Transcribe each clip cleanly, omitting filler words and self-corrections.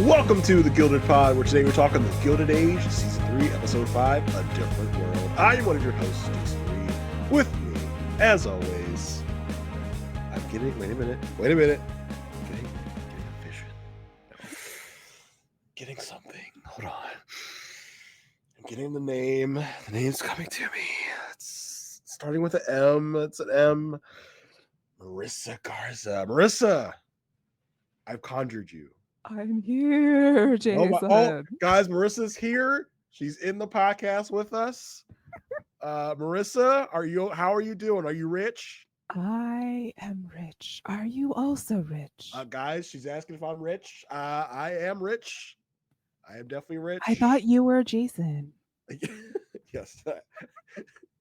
Welcome to the Gilded Pod, where today we're talking the Gilded Age, Season 3, Episode 5, A Different World. I am one of your hosts, Jason Reed. With me, as always, I'm getting, wait a minute. Getting a vision. Getting something. Hold on. I'm getting the name. The name's coming to me. It's starting with an M. It's an M. Marissa Garza. Marissa, I've conjured you. I'm here, Jason. Guys, Marissa's here. She's in the podcast with us. Marissa, how are you doing? Are you rich? I am rich. Are you also rich? Guys, she's asking if I'm rich. I am rich. I am definitely rich. I thought you were Jason. Yes.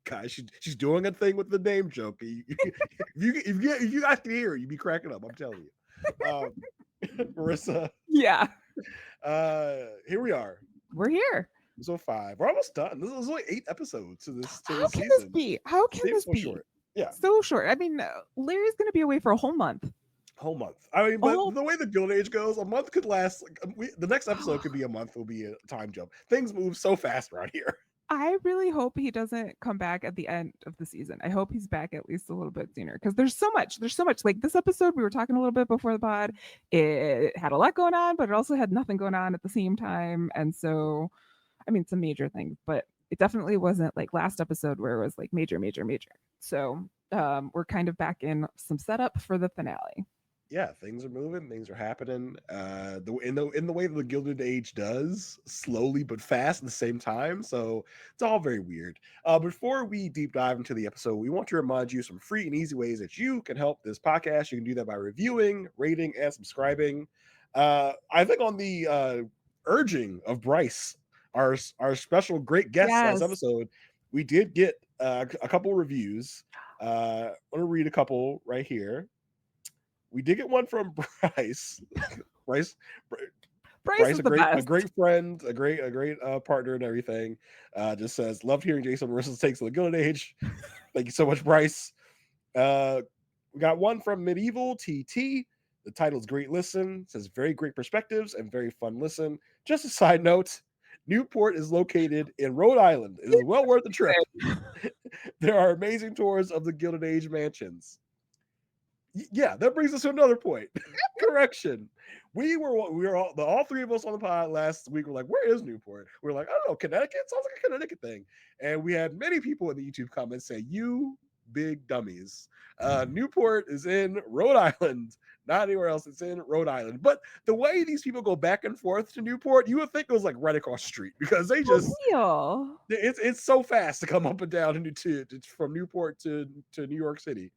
Guys, she's doing a thing with the name joke. If you guys can hear it, you'd be cracking up. I'm telling you. Marissa. Yeah. Here we are. We're here. Episode 5. We're almost done. This is only 8 episodes to this How season. can this be? How can this be? Short. Yeah. So short. I mean, Larry's going to be away for a whole month. I mean, but the way the Gilded Age goes, a month could last. The next episode could be a month. Will be a time jump. Things move so fast around here. I really hope he doesn't come back at the end of the season. I hope he's back at least a little bit sooner because there's so much. Like this episode, we were talking a little bit before the pod. It had a lot going on, but it also had nothing going on at the same time. And so, I mean, some major things, but it definitely wasn't like last episode where it was like major. So we're kind of back in some setup for the finale. Yeah, things are moving, things are happening. In the way that the Gilded Age does, slowly but fast at the same time. So it's all very weird. Before we deep dive into the episode, we want to remind you some free and easy ways that you can help this podcast. You can do that by reviewing, rating, and subscribing. I think on the urging of Bryce, our special great guest last episode, we did get a couple reviews. I want to read a couple right here. We did get one from Bryce. Bryce is a great friend, a great partner and everything. Just says, loved hearing Jason Marissa's takes on the Gilded Age. Thank you so much, Bryce. We got one from Medieval TT. The title is Great Listen. It says very great perspectives and very fun listen. Just a side note, Newport is located in Rhode Island. It is well worth the trip. There are amazing tours of the Gilded Age mansions. Yeah, that brings us to another point. Correction. We were all three of us on the pod last week were like, where is Newport? We were like, I don't know, Connecticut? Sounds like a Connecticut thing. And we had many people in the YouTube comments say, you big dummies. Newport is in Rhode Island, not anywhere else. It's in Rhode Island. But the way these people go back and forth to Newport, you would think it was like right across the street because they just it's so fast to come up and down from Newport to New York City.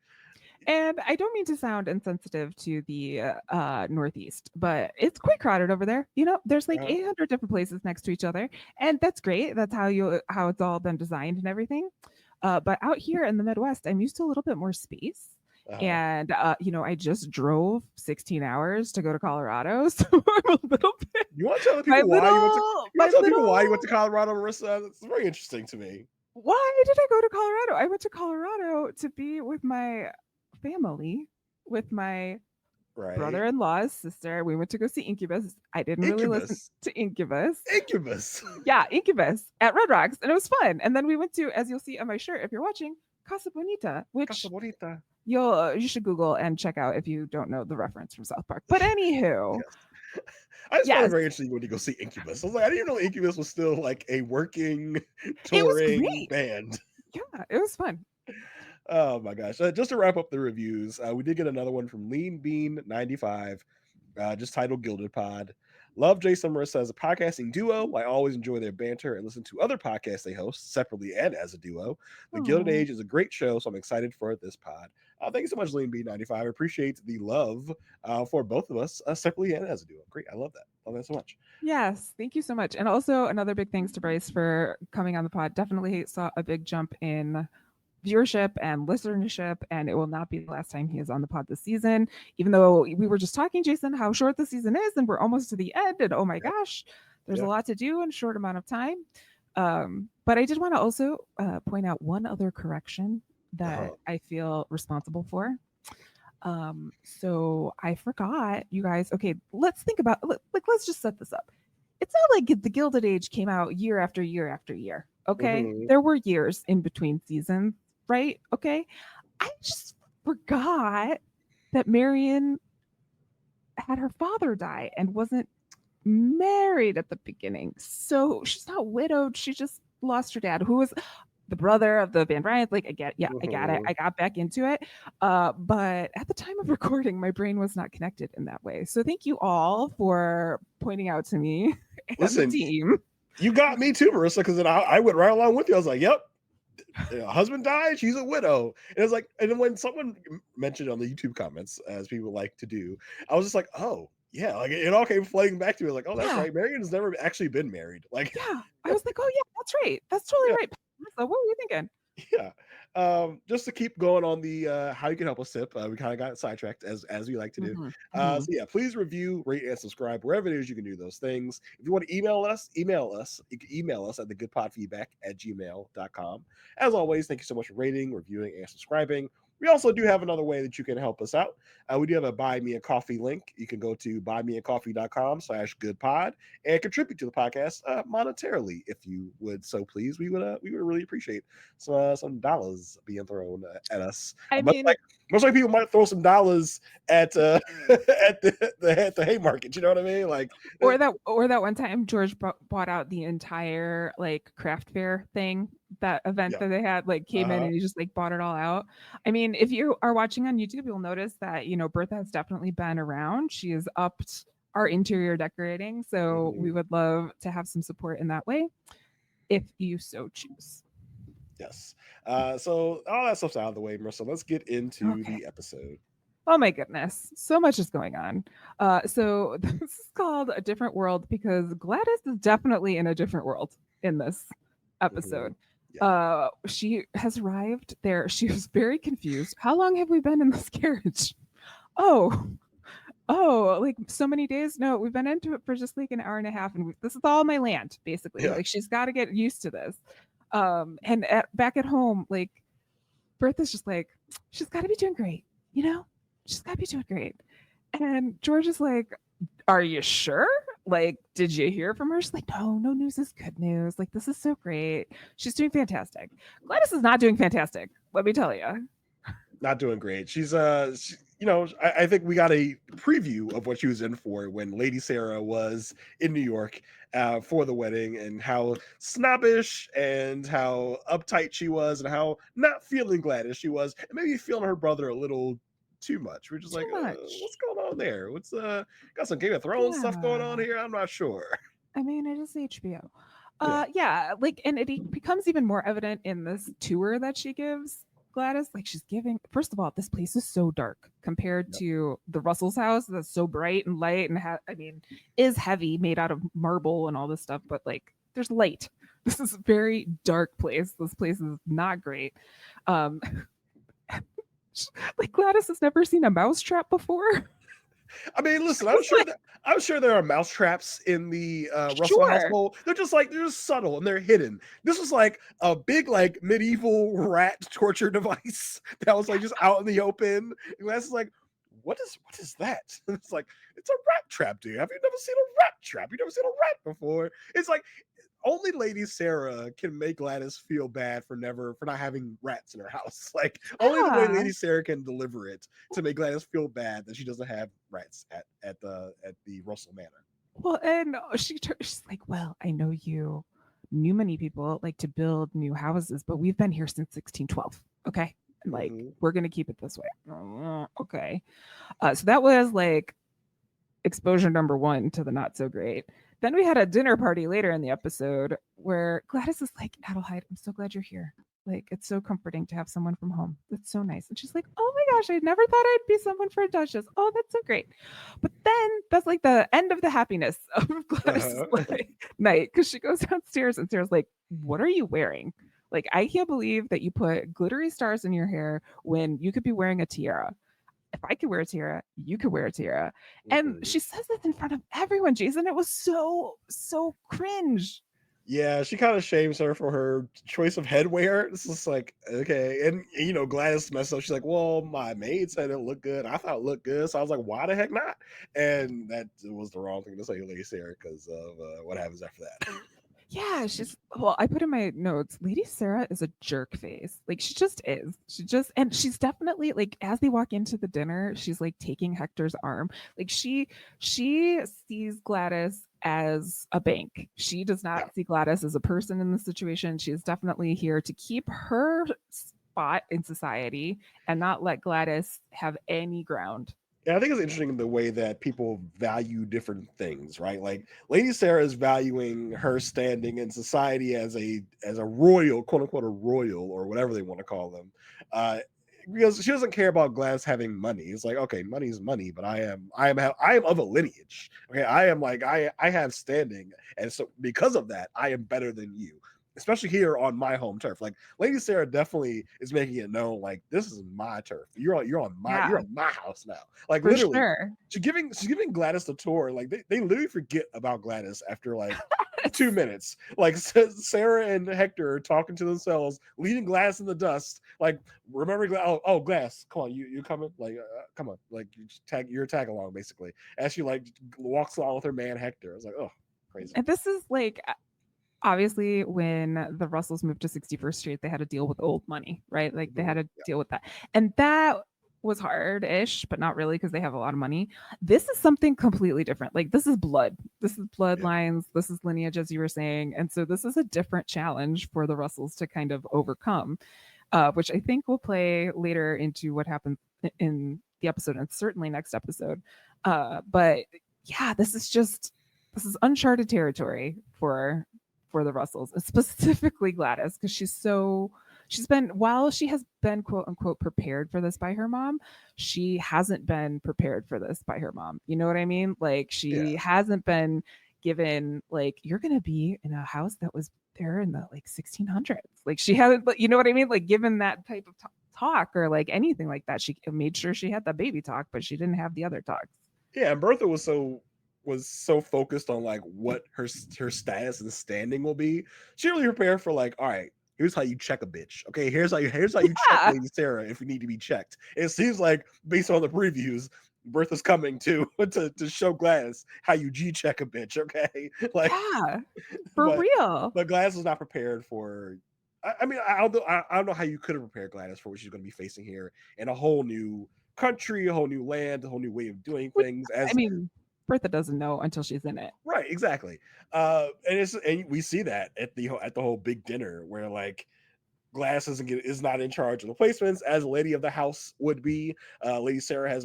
And I don't mean to sound insensitive to the Northeast, but it's quite crowded over there. You know, there's like 800 different places next to each other, and that's great. That's how it's all been designed and everything. But out here in the Midwest, I'm used to a little bit more space. And I just drove 16 hours to go to Colorado, so I'm a little bit. You want to tell people why you went to Colorado, Marissa? It's very interesting to me. Why did I go to Colorado? I went to Colorado to be with my family, with my brother-in-law's sister. We went to go see Incubus. I didn't really listen to Incubus. Yeah, Incubus at Red Rocks, and it was fun. And then we went to, as you'll see on my shirt if you're watching, Casa Bonita, which you should Google and check out if you don't know the reference from South Park. But anywho. Yes. I just found it very interesting when you go see Incubus. I was like, I didn't even know Incubus was still like a working touring band. Yeah, it was fun. Oh my gosh. Just to wrap up the reviews, we did get another one from Lean Bean 95, just titled Gilded Pod. Love Jason and Marissa as a podcasting duo. I always enjoy their banter and listen to other podcasts they host separately and as a duo. The Gilded Age is a great show, so I'm excited for this pod. Thank you so much, Lean B95. I appreciate the love for both of us separately and as a duo. Great. I love that. Love that so much. Yes. Thank you so much. And also another big thanks to Bryce for coming on the pod. Definitely saw a big jump in viewership and listenership, and it will not be the last time he is on the pod this season, even though we were just talking, Jason, how short the season is, and we're almost to the end, and oh my gosh, there's a lot to do in a short amount of time. But I did want to also point out one other correction that I feel responsible for. So I forgot, you guys. Okay, let's think about let's just set this up. It's not like the Gilded Age came out year after year after year. Okay, Mhm. there were years in between seasons, right? Okay, I just forgot that Marian had her father die and wasn't married at the beginning. So she's not widowed. She just lost her dad, who was the brother of the Van Bryant. Like, I get it. Mhm. I got back into it. But at the time of recording, my brain was not connected in that way. So thank you all for pointing out to me and the Listen, team. you got me too, Marissa, because then I went right along with you. I was like, "Yep, husband died, she's a widow." And it's like, and then when someone mentioned on the YouTube comments, as people like to do, I was just like, "Oh, yeah," like it all came flooding back to me. Like, "Oh, that's Yeah. right. Marian has never actually been married." Like, Yeah. I was like, oh, yeah, that's right. That's totally yeah, right. So what were you thinking? yeah. Just to keep going on the how you can help us tip, we kind of got sidetracked as we like to do. Mm-hmm. So yeah, please review, rate, and subscribe wherever it is you can do those things. If you want to email us. You can email us at thegoodpodfeedback@gmail.com. As always, thank you so much for rating, reviewing, and subscribing. We also do have another way that you can help us out. We do have a buy me a coffee link. You can go to buymeacoffee.com/goodpod and contribute to the podcast monetarily if you would so please. We would really appreciate some dollars being thrown at us. I Much mean, like people might throw some dollars at at the Haymarket. You know what I mean? Like, or that one time George bought out the entire like craft fair thing, that event yeah, that they had, like came in uh-huh. and he just like bought it all out. I mean, if you are watching on YouTube, you'll notice that, Bertha has definitely been around. She has upped our interior decorating. So we Mhm. would love to have some support in that way if you so choose. Yes. So all that stuff's out of the way, Marissa. Let's get into Okay. the episode. Oh my goodness. So much is going on. So this is called A Different World because Gladys is definitely in a different world in this Mhm. episode. Yeah. She has arrived there. She was very confused. How long have we been in this carriage? Oh, like so many days? No, we've been into it for just like an hour and a half, and this is all my land, basically. Yeah. Like she's got to get used to this. And back at home, like Bertha's just like, she's got to be doing great, you know? She's got to be doing great. And George is like, are you sure? Like, did you hear from her? She's like, no, no news is good news. Like, this is so great. She's doing fantastic. Gladys is not doing fantastic. Let me tell you. Not doing great. I think we got a preview of what she was in for when Lady Sarah was in New York for the wedding, and how snobbish and how uptight she was, and how not feeling Gladys she was, and maybe feeling her brother a little too much. We're just like, Too much. what's going on there? What's got some Game of Thrones stuff going on Yeah. here? I'm not sure. I mean, it is HBO. Yeah. Yeah, like, and it becomes even more evident in this tour that she gives Gladys. Like, she's giving. First of all, this place is so dark compared Yep. to the Russell's house that's so bright and light and is heavy, made out of marble and all this stuff. But like, there's light. This is a very dark place. This place is not great. Um, like Gladys has never seen a mousetrap before. I mean, listen, It's like, I'm sure there are mouse traps in the Russell sure, household. They're just subtle and they're hidden. This was like a big like medieval rat torture device that was like just out in the open. And Glass is like, what is that? It's like, it's a rat trap, dude. Have you never seen a rat trap? You never seen a rat before? It's like only Lady Sarah can make Gladys feel bad for not having rats in her house. Like only the way yeah. Lady Sarah can deliver it to make Gladys feel bad that she doesn't have rats at the Russell Manor. Well, and she's like, well, I know you knew many people like to build new houses, but we've been here since 1612. Okay. And like, Mm-hmm. we're going to keep it this way. Okay. So that was like exposure number one to the not so great. Then we had a dinner party later in the episode where Gladys is like, Adelheid, I'm so glad you're here. Like, it's so comforting to have someone from home. That's so nice. And she's like, oh my gosh, I never thought I'd be someone for a duchess. Oh, that's so great. But then that's like the end of the happiness of Gladys's Uh-huh. night, because she goes downstairs and Sarah's like, what are you wearing? Like, I can't believe that you put glittery stars in your hair when you could be wearing a tiara. If I could wear a tiara, you could wear a tiara. And Mm-hmm. she says this in front of everyone, Jason. It was so, so cringe. Yeah, she kind of shames her for her choice of headwear. It's just like, okay. And, Gladys messed up. She's like, well, my maid said it looked good. I thought it looked good. So I was like, why the heck not? And that was the wrong thing to say to Lady Sarah because of what happens after that. Yeah, I put in my notes, Lady Sarah is a jerk face. Like, she just is. And she's definitely, like, as they walk into the dinner, she's like taking Hector's arm. Like, she sees Gladys as a bank. She does not see Gladys as a person in the situation. She is definitely here to keep her spot in society and not let Gladys have any ground. Yeah, I think it's interesting the way that people value different things, right? Like Lady Sarah is valuing her standing in society as a royal, quote unquote, a royal or whatever they want to call them, because she doesn't care about Gladys having money. It's like, okay, money is money, but I am of a lineage. Okay, I have standing, and so because of that, I am better than you. Especially here on my home turf. Like Lady Sarah definitely is making it known, like this is my turf. You're on my house now. Like For literally, sure. she's giving Gladys the tour. Like they literally forget about Gladys after like 2 minutes. Like Sarah and Hector are talking to themselves, leaving Gladys in the dust. Like remember, Gladys, come on, you coming? Like come on, like you're tag along basically. As she like walks along with her man Hector. I was like, oh, crazy. And this is like, obviously when the Russells moved to 61st Street, they had to deal with old money, right? Like they had to deal with that. And that was hard-ish, but not really because they have a lot of money. This is something completely different. Like this is blood. This is bloodlines. Yeah. This is lineage, as you were saying. And so this is a different challenge for the Russells to kind of overcome, which I think will play later into what happens in the episode and certainly next episode. But yeah, this is uncharted territory for the Russells, specifically Gladys, because while she has been quote unquote prepared for this by her mom, she hasn't been prepared for this by her mom. You know what I mean? Like she hasn't been given like, you're gonna be in a house that was there in the like 1600s. Like she hasn't, you know what I mean? Like given that type of talk or like anything like that. She made sure she had the baby talk, but she didn't have the other talks. Yeah, and Bertha was so focused on like what her status and standing will be. She really prepared for like, all right, here's how you check a bitch. Okay, here's how you check Lady Sarah if you need to be checked. It seems like based on the previews, Bertha's coming to show Gladys how you G check a bitch. Okay, like for real. But Gladys was not prepared for. I mean, I don't know how you could have prepared Gladys for what she's going to be facing here in a whole new country, a whole new land, a whole new way of doing things. Bertha doesn't know until she's in it. Right, exactly. And we see that at the whole big dinner where like Glass is not in charge of the placements as a lady of the house would be. Lady Sarah has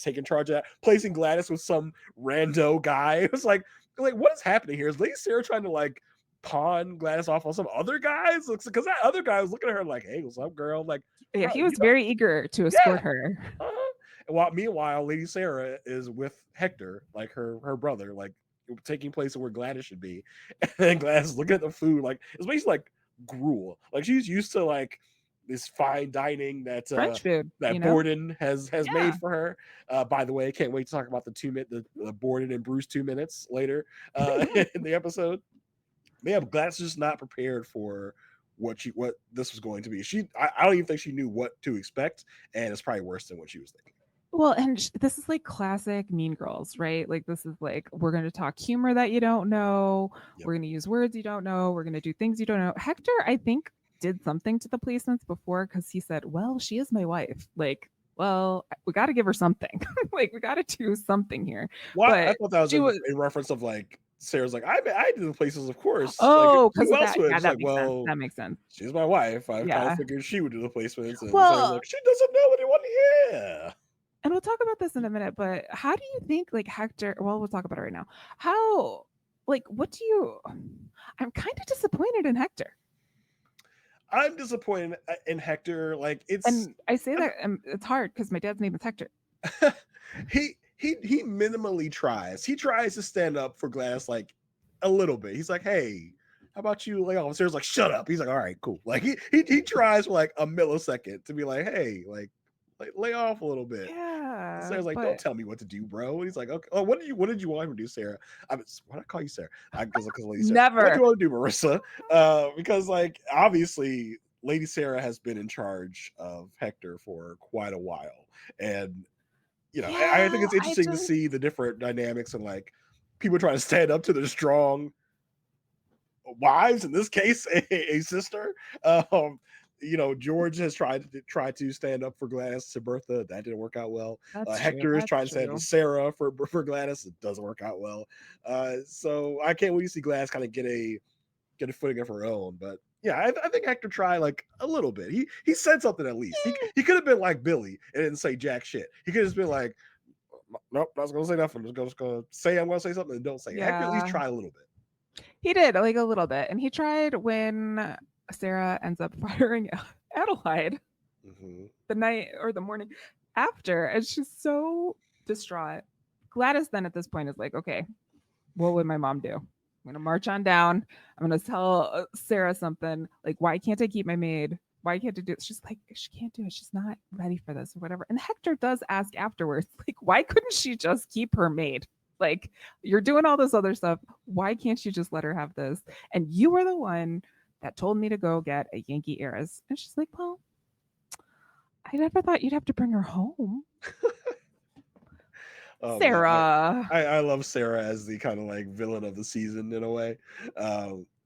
taken charge of that, placing Gladys with some rando guy. It was like what is happening here? Is Lady Sarah trying to like pawn Gladys off on some other guys? Because that other guy was looking at her like, hey, what's up, girl? Like, yeah, he was very eager to escort her. Meanwhile, Lady Sarah is with Hector, like her brother, like taking place where Gladys should be. And Gladys looking at the food, like it's basically like gruel. Like she's used to like this fine dining that French food that Borden has made for her. By the way, can't wait to talk about the Borden and Bruce 2 minutes later in the episode. But yeah, Gladys is just not prepared for what this was going to be. I don't even think she knew what to expect, and it's probably worse than what she was thinking. Well, and this is like classic Mean Girls, right? Like this is like, we're going to talk humor that you don't know. Yep. We're going to use words you don't know. We're going to do things you don't know. Hector, I think, did something to the placements before because he said, well, she is my wife. Like, well, we got to give her something. Like, we got to do something here. Well, I thought that was a reference of like, Sarah's like, I do the places, of course. Oh, because like, that makes sense. She's my wife. I kind of figured she would do the placements. And Sarah's like, she doesn't know what they want to hear. And we'll talk about this in a minute, but how do you think like Hector, well, we'll talk about it right now. I'm kind of disappointed in Hector. I'm disappointed in Hector. Like and I say that it's hard because my dad's name is Hector. He minimally tries. He tries to stand up for Gladys like a little bit. He's like, hey, how about you? Like, Sarah's like, shut up. He's like, all right, cool. Like he tries for like a millisecond to be like, hey, like, Like, lay off a little bit. And Yeah, Sarah's like, don't but tell me what to do, bro. And he's like, okay. Oh, what did you want him to do, Sarah? Why did I call you Sarah? Because Lady Sarah. What do never. you want to do, Marissa? Because like obviously Lady Sarah has been in charge of Hector for quite a while, and I think Yeah, it's interesting to see the different dynamics and like people trying to stand up to their strong wives, in this case a sister. um George has tried to stand up for Gladys to Bertha. That didn't work out well. that's true. Hector is That's trying to stand up true. to Sarah for Gladys. It doesn't work out well. So I can't wait to see Gladys kind of get a footing of her own. But yeah, I think Hector tried like a little bit. He said something at least. He could have been like Billy and didn't say jack shit. He could have just been like, nope, not gonna say nothing. I'm just gonna say I'm gonna say something and don't say it. Hector at least Yeah, tried a little bit. he did like a little bit, and he tried when Sarah ends up firing Adelaide the night or the morning after, and she's so distraught. Gladys then at this point is like, okay, what would my mom do? I'm gonna march on down. I'm gonna tell Sarah something like, why can't I keep my maid? Why can't I do it? She's like, she can't do it. She's not ready for this or whatever. And Hector does ask afterwards, like, why couldn't she just keep her maid? Like, you're doing all this other stuff. Why can't you just let her have this? And you were the one that told me to go get a Yankee heiress. And she's like, well, I never thought you'd have to bring her home. Oh man, Sarah. I love Sarah as the kind of like villain of the season in a way.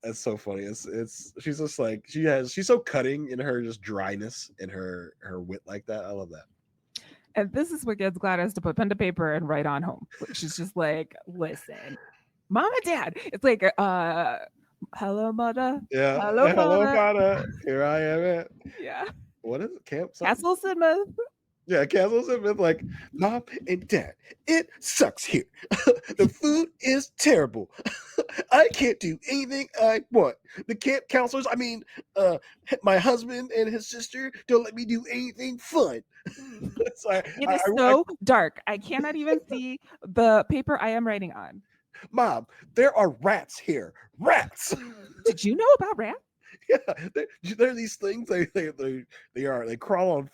It's so funny. It's she's just like she's so cutting in her just dryness and her wit like that. I love that. And this is what gets Gladys to put pen to paper and write on home. She's just like, listen, mom and dad. It's like, hello, mother. Yeah. Hello, Hello, father. father. Here I am at Yeah. what is it? Camp something? Castle Sidmouth. Yeah, Castle's been like, Mom and Dad, it sucks here. The food is terrible. I can't do anything I want. The camp counselors, my husband and his sister don't let me do anything fun. So It is so dark. I cannot even see the paper I am writing on. Mom, there are rats here. Rats. Did you know about rats? Yeah, they're these things. They crawl on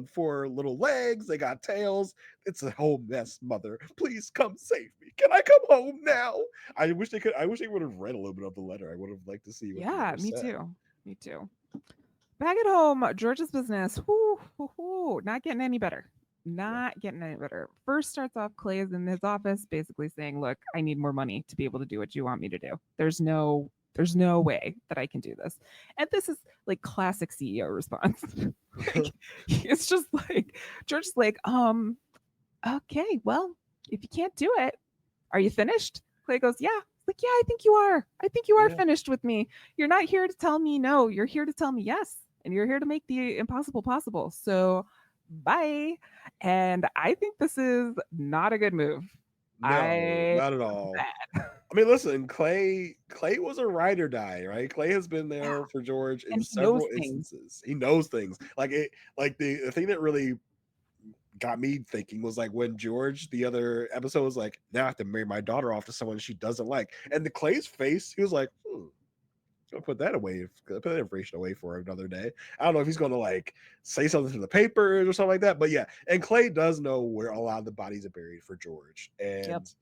four little legs. They got tails. It's a whole mess. Mother, please come save me. Can I come home now? I wish they could. I wish they would have read a little bit of the letter. I would have liked to see what. Yeah, me too. Me too. Back at home, George's business. Not getting any better. Not getting any better. First starts off Clay is in his office, basically saying, "Look, I need more money to be able to do what you want me to do. There's no way that I can do this." And this is like classic CEO response. Like, it's just like George's like, okay, well, if you can't do it, are you finished? Clay goes, yeah. Like, yeah, I think you are. I think you are finished with me. You're not here to tell me no. You're here to tell me yes. And you're here to make the impossible possible. So bye. And I think this is not a good move. No, not at all. Bad. I mean, listen, Clay was a ride or die, right? Clay has been there for George in several instances. He knows things. Like the thing that really got me thinking was like when George, the other episode, was like, now I have to marry my daughter off to someone she doesn't like. And the Clay's face, he was like, I'll put that away, put that information away for another day. I don't know if he's going to like say something to the papers or something like that. But yeah, and Clay does know where a lot of the bodies are buried for George. And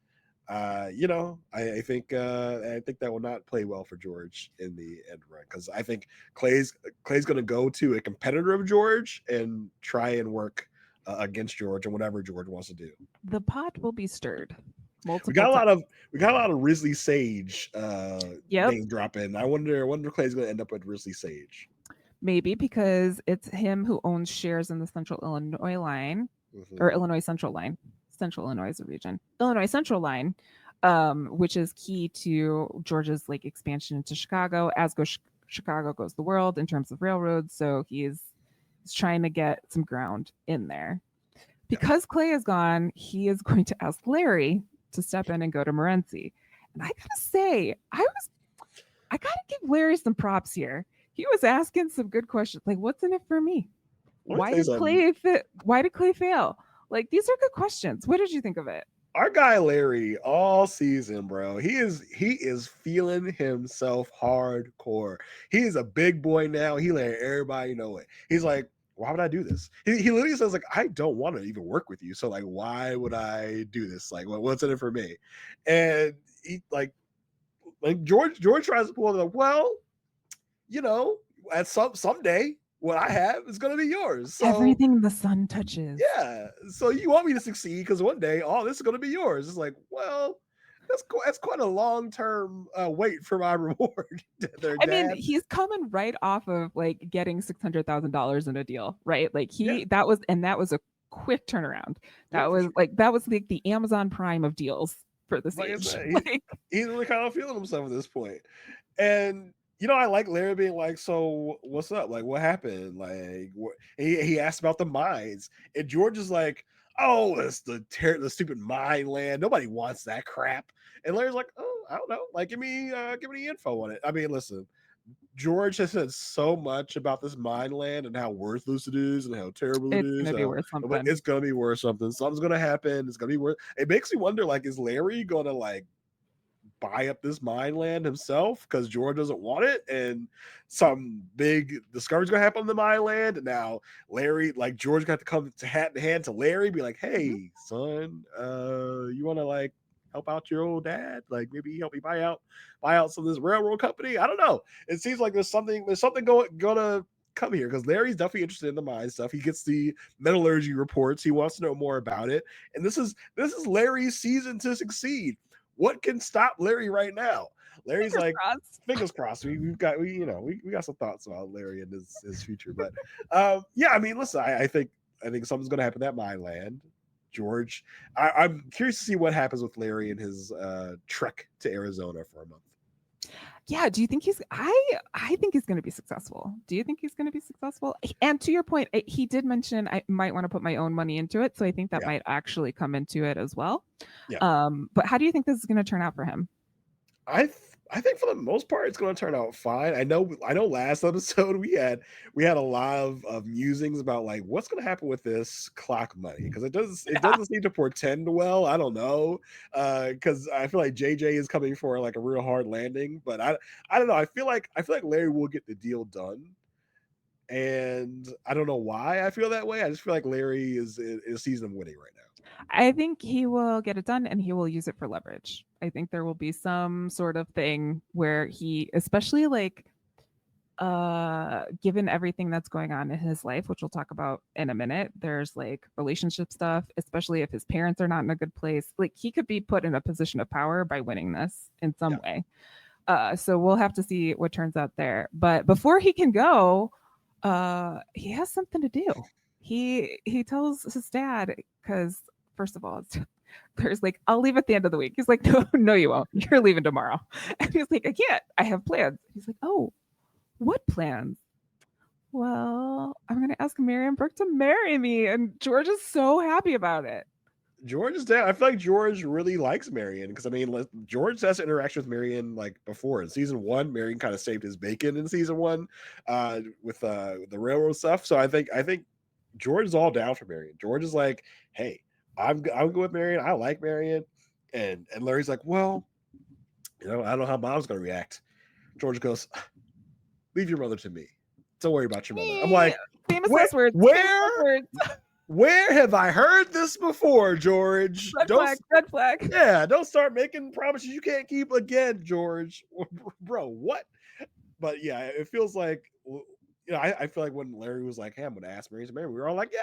I think that will not play well for George in the end run, because I think Clay's going to go to a competitor of George and try and work against George and whatever George wants to do. The pot will be stirred. We got a lot of Risley Sage name dropping. I wonder Clay's going to end up with Risley Sage. Maybe because it's him who owns shares in the Central Illinois line, or Illinois Central line. Central Illinois is a region. Illinois Central line, which is key to George's like expansion into Chicago. As Chicago goes the world in terms of railroads, so he's trying to get some ground in there. Because Clay is gone, he is going to ask Larry to step in and go to Morenci. And I gotta say, I gotta give Larry some props here. He was asking some good questions, like, what's in it for me? Why did Clay fail? Like, these are good questions. What did you think of it? Our guy Larry, all season, bro, he is feeling himself hardcore. He is a big boy now. He let everybody know it. He's like, why would I do this? He literally says like, I don't want to even work with you. So like, why would I do this? Like, what's in it for me? And he like George tries to pull it up. Well, you know, at someday what I have is going to be yours. So everything the sun touches. yeah. So you want me to succeed because one day all this is going to be yours. It's like, well, that's quite a long term wait for my reward. I mean, he's coming right off of like getting $600,000 in a deal, right? Like that was a quick turnaround. That was like the Amazon Prime of deals for this age. He's really kind of feeling himself at this point. And you know, I like Larry being like, so what's up? Like, what happened? Like, what? He asked about the mines, and George is like, oh, it's the stupid mine land. Nobody wants that crap. And Larry's like, oh, I don't know. Like, give me the info on it. I mean, listen, George has said so much about this mine land and how worthless it is and how terrible it is. It's gonna be worth something. It's gonna be worth something. Something's gonna happen. It's gonna be worth. It makes me wonder, like, is Larry gonna like buy up this mine land himself because George doesn't want it, and some big discovery's gonna happen on the mine land, and now Larry, like George, got to come to hat in hand to Larry, be like, "Hey, son, you want to like help out your old dad? Like maybe help me buy out some of this railroad company? I don't know. It seems like there's something gonna come here because Larry's definitely interested in the mine stuff. He gets the metallurgy reports. He wants to know more about it, and this is Larry's season to succeed. What can stop Larry right now? Larry's fingers crossed. We got some thoughts about Larry and his future. But yeah, I mean, listen, I think something's gonna happen at my land. George, I'm curious to see what happens with Larry and his trek to Arizona for a month. Yeah, do you think I think he's going to be successful. Do you think he's going to be successful? And to your point, he did mention I might want to put my own money into it, so I think that might actually come into it as well. Yeah. But how do you think this is going to turn out for him? I think for the most part it's going to turn out fine. I know last episode we had a lot of musings about like what's going to happen with this clock money, because it doesn't seem to portend well. I don't know, because I feel like JJ is coming for like a real hard landing, but I don't know. I feel like Larry will get the deal done, and I don't know why I feel that way. I just feel like Larry is season winning right now. I think he will get it done and he will use it for leverage. I think there will be some sort of thing where he, especially like given everything that's going on in his life, which we'll talk about in a minute, there's like relationship stuff, especially if his parents are not in a good place. Like he could be put in a position of power by winning this in some way. So we'll have to see what turns out there. But before he can go, he has something to do. He tells his dad, because first of all, there's like, I'll leave at the end of the week. He's like, no, you won't. You're leaving tomorrow. And he's like, I can't. I have plans. He's like, oh, what plans? Well, I'm going to ask Marian Brooke to marry me. And George is so happy about it. George is down. I feel like George really likes Marian, because I mean, George has an interaction with Marian like before in season 1. Marian kind of saved his bacon in season 1 with the railroad stuff. So I think George is all down for Marian. George is like, hey, I'm good with Marian. I like Marian. And Larry's like, well, I don't know how mom's gonna react. George goes, leave your mother to me. Don't worry about your mother. I'm like, famous last words. Where have I heard this before, George? Red flag. Yeah, don't start making promises you can't keep again, George. Bro, what? But yeah, it feels like, I feel like when Larry was like, hey, I'm going to ask Marian to marry me, we were all like, yay,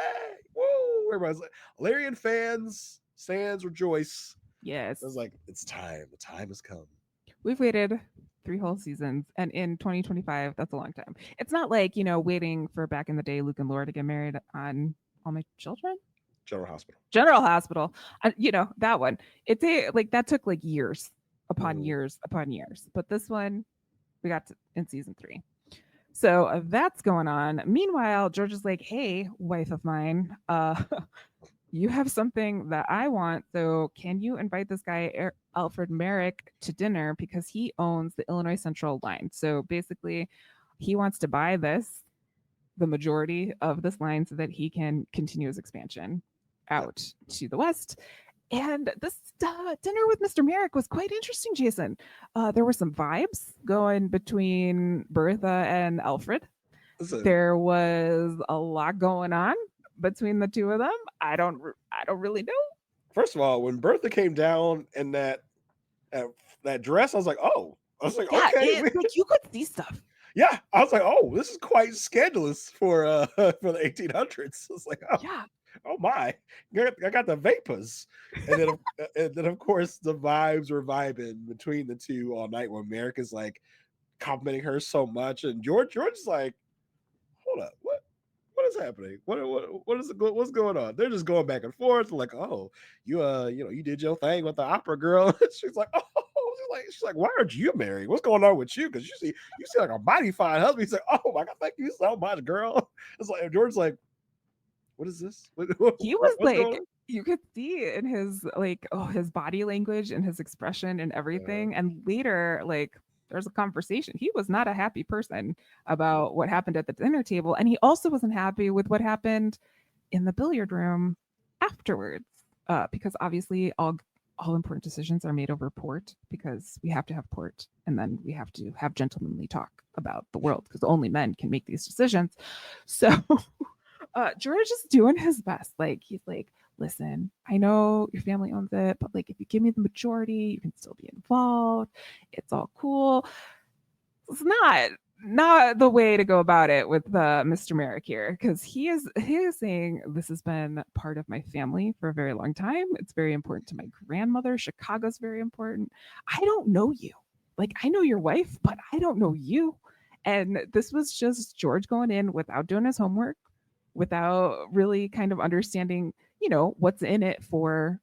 woo. Everybody's like, Larry and fans, stands, rejoice. Yes. I was like, it's time. The time has come. We've waited 3 whole seasons, and in 2025, that's a long time. It's not like, waiting for back in the day Luke and Laura to get married on All My Children? General Hospital. That one. That took like years upon years upon years. But this one, we got in season 3. So that's going on. Meanwhile, George is like, hey, wife of mine, you have something that I want. So can you invite this guy, Alfred Merrick, to dinner, because he owns the Illinois Central line. So basically, he wants to buy the majority of this line so that he can continue his expansion out to the west. And this dinner with Mr. Merrick was quite interesting, Jason. There were some vibes going between Bertha and Alfred. there was a lot going on between the two of them. I don't really know. First of all, when Bertha came down in that dress, I was like, oh, Yeah, okay, like you could see stuff. yeah, I was like, oh, this is quite scandalous for the 1800s. It's like, oh, Yeah. oh my, I got the vapors, and then of course the vibes were vibing between the two all night. When Merrick is like complimenting her so much, and George's like, hold up, what is happening? What's going on? They're just going back and forth. Like, oh, you did your thing with the opera girl. She's like, oh, she's like, why aren't you married? What's going on with you? Because you see like a mighty fine husband. He's like, oh my god, thank you so much, girl. It's like George's like, what is this? He was What's going like, on? you could see in his his body language and his expression and everything. And later, like there's a conversation. He was not a happy person about what happened at the dinner table. And he also wasn't happy with what happened in the billiard room afterwards. Because obviously all important decisions are made over port because we have to have port and then we have to have gentlemanly talk about the world because only men can make these decisions. So George is doing his best. Like he's like, listen, I know your family owns it, but like if you give me the majority, you can still be involved. It's all cool. It's not the way to go about it with Mr. Merrick here, because he is saying this has been part of my family for a very long time. It's very important to my grandmother. Chicago's very important. I don't know you. Like I know your wife, but I don't know you. And this was just George going in without doing his homework, without really kind of understanding, what's in it for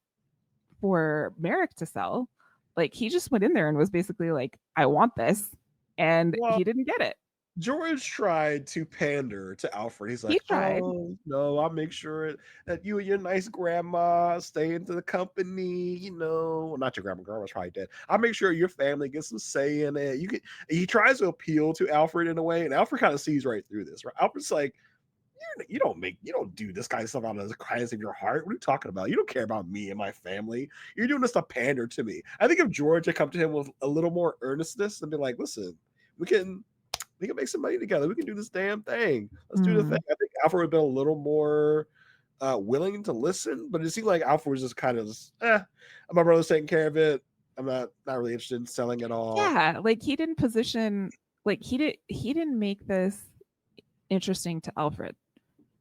Merrick to sell. Like he just went in there and was basically like, I want this. And Well, he didn't get it. George tried to pander to Alfred. He's He like, tried. "Oh no, I'll make sure that you and your nice grandma stay into the company. Well, not your grandma's probably dead. I'll make sure your family gets some say in it." He tries to appeal to Alfred in a way, and Alfred kind of sees right through this. Right? Alfred's like, you don't do this kind of stuff out of the kindness of your heart. What are you talking about? You don't care about me and my family. You're doing this to pander to me." I think if George had come to him with a little more earnestness and be like, "Listen, we can make some money together. We can do this damn thing. Let's do the thing." I think Alfred would have been a little more willing to listen, but it seemed like Alfred was just kind of my brother's taking care of it. I'm not really interested in selling at all. Yeah, like he didn't position, like he didn't make this interesting to Alfred.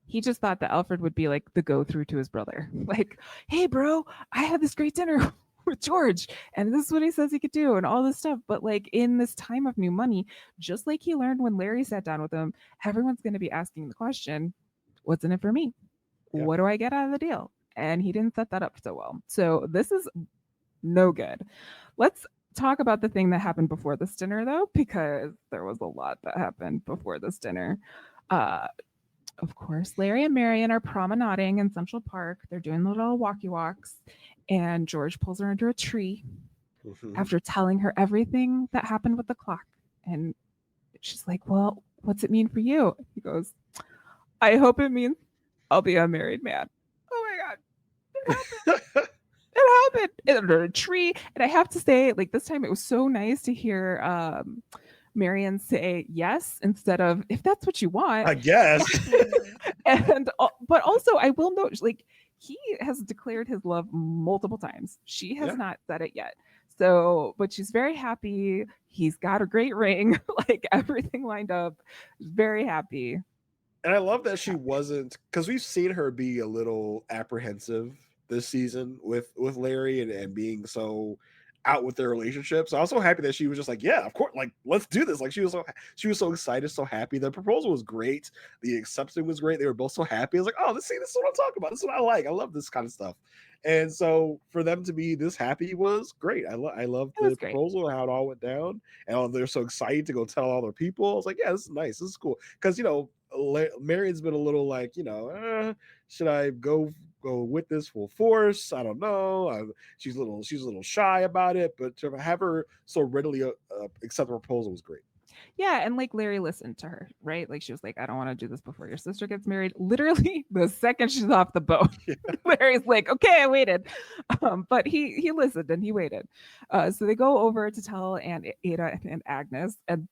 He just thought that Alfred would be like the go through to his brother. Like, hey, bro, I had this great dinner with George, and this is what he says he could do, and all this stuff. But like in this time of new money, just like he learned when Larry sat down with him, everyone's going to be asking the question, what's in it for me? Yeah. What do I get out of the deal? And he didn't set that up so well. So this is no good. Let's talk about the thing that happened before this dinner, though, because there was a lot that happened before this dinner. Of course, Larry and Marian are promenading in Central Park. They're doing little walkie walks, and George pulls her under a tree after telling her everything that happened with the clock. And she's like, well, what's it mean for you? He goes, I hope it means I'll be a married man. Oh my God. It happened. It happened under a tree. And I have to say, like, this time it was so nice to hear Marian say yes instead of if that's what you want. I guess. And but also I will note, like, he has declared his love multiple times. She has not said it yet. So, but she's very happy. He's got a great ring, like everything lined up. Very happy. And I love that she wasn't, because we've seen her be a little apprehensive this season with Larry and being so out with their relationship. So I was so happy that she was just like, yeah, of course, like let's do this. Like she was so excited, so happy. The proposal was great. The acceptance was great. They were both so happy. I was like, oh, this is what I'm talking about. This is what I like. I love this kind of stuff. And so for them to be this happy was great. I love the proposal and how it all went down. And they're so excited to go tell all their people. I was like, yeah, this is nice. This is cool. Because Marian's been a little like, should I go with this full force? I don't know. She's a little shy about it, but to have her so readily accept the proposal was great. Yeah, and like Larry listened to her, right? Like she was like, I don't want to do this before your sister gets married. Literally, the second she's off the boat, Larry's like, okay, I waited. But he listened and he waited. So they go over to tell Aunt Ada and Agnes, and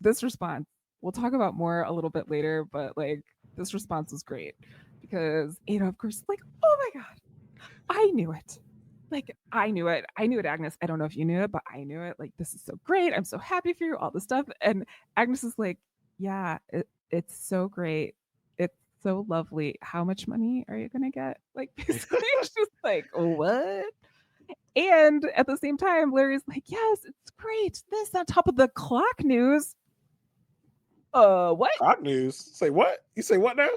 this response we'll talk about more a little bit later, but like this response was great because Ada, of course, like, oh my God, I knew it. Like, I knew it. I knew it, Agnes. I don't know if you knew it, but I knew it. Like, this is so great. I'm so happy for you, all this stuff. And Agnes is like, yeah, it's so great. It's so lovely. How much money are you going to get? Like, basically, it's just like, what? And at the same time, Larry's like, yes, it's great. This on top of the clock news. What? Clock news? Say what? You say what now?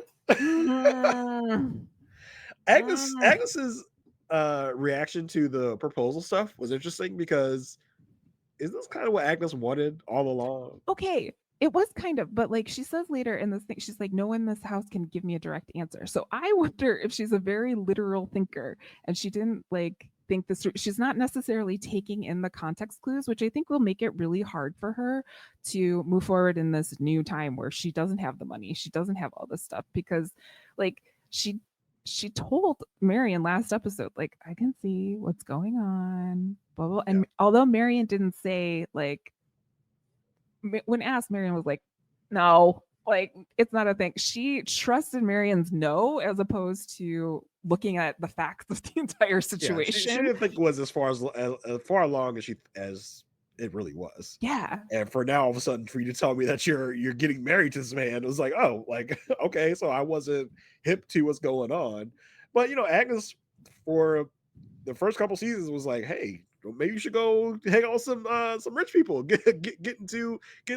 Agnes's reaction to the proposal stuff was interesting because is this kind of what Agnes wanted all along? Okay, it was kind of, but like she says later in this thing, she's like, no one in this house can give me a direct answer. So I wonder if she's a very literal thinker and she didn't like think this through. She's not necessarily taking in the context clues, which I think will make it really hard for her to move forward in this new time where she doesn't have the money, she doesn't have all this stuff, because like she told Marian last episode, like, I can see what's going on, blah, blah. And although Marian didn't say, like, when asked, Marian was like, no, like, it's not a thing. She trusted Marian's no as opposed to looking at the facts of the entire situation. Yeah, she didn't think it was as far along as it really was. Yeah. And for now, all of a sudden, for you to tell me that you're getting married to this man, it was like, oh, like, okay, so I wasn't hip to what's going on. But Agnes, for the first couple seasons, was like, hey, maybe you should go hang out with some rich people, get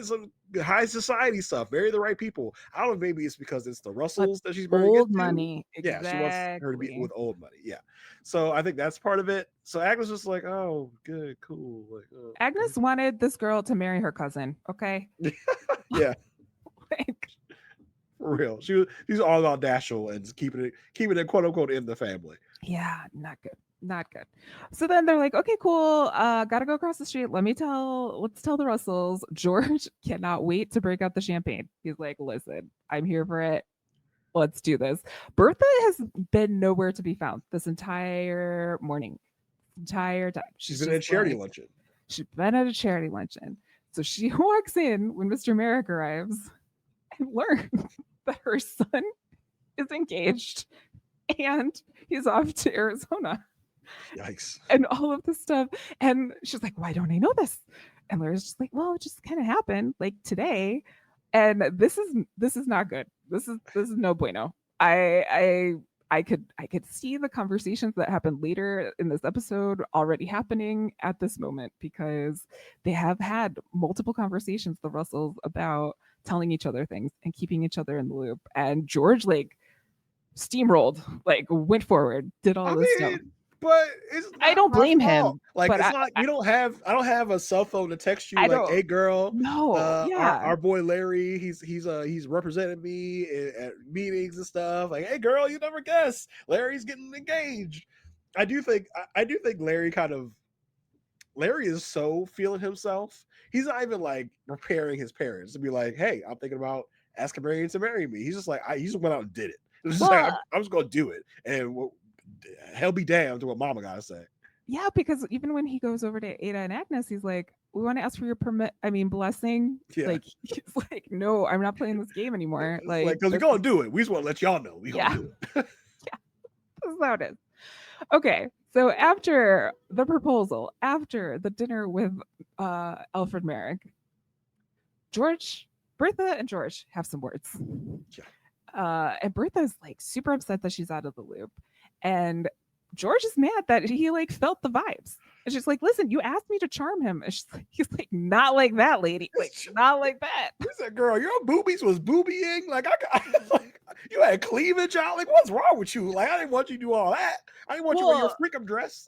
some high society stuff, marry the right people. I don't know, maybe it's because it's the Russells that she's marrying old money. Yeah, she wants her to be with old money. Yeah, so I think that's part of it. So Agnes was like, oh, good, cool. Like, Agnes wanted this girl to marry her cousin. Okay. Yeah. Like, for real, she's all about Dashiell and keeping it quote unquote in the family. Yeah, not good. Not good. So then they're like, okay, cool. Gotta go across the street. Let's tell the Russells. George cannot wait to break out the champagne. He's like, listen, I'm here for it. Let's do this. Bertha has been nowhere to be found this entire morning. Entire time. She's been at a charity luncheon. She's been at a charity luncheon. So she walks in when Mr. Merrick arrives and learns that her son is engaged and he's off to Arizona. Yikes. And all of this stuff. And she's like, why don't I know this? And Larry's just like, well, it just kind of happened like today. And this is not good. This is no bueno. I could see the conversations that happened later in this episode already happening at this moment, because they have had multiple conversations, the Russells, about telling each other things and keeping each other in the loop. And George like steamrolled, like went forward, did all this stuff. But I don't blame him. Like, it's not. I don't have a cell phone to text you like, "Hey, girl, no, our boy Larry, he's represented me at meetings and stuff. Like, hey, girl, you never guess, Larry's getting engaged." I do think Larry is so feeling himself. He's not even like preparing his parents to be like, "Hey, I'm thinking about asking Marian to marry me." He's just like, he just went out and did it. It's just like, I'm just gonna do it, and hell be damned to what mama gotta say. Yeah, because even when he goes over to Ada and Agnes, he's like, we want to ask for your blessing. Yeah. Like, he's like, no, I'm not playing this game anymore. Like, because we're gonna do it. We just want to let y'all know we gonna do it. Yeah, that's how it is. Okay, so after the proposal, after the dinner with Alfred Merrick, Bertha and George have some words. Yeah. And Bertha's like super upset that she's out of the loop. And George is mad that he like felt the vibes. And she's like, listen, you asked me to charm him. And he's like, not like that, lady. Like, not like that. He said, girl, your boobies was boobying. Like, like, you had cleavage out. Like, what's wrong with you? Like, I didn't want you to do all that. I didn't want you to wear your freakum dress.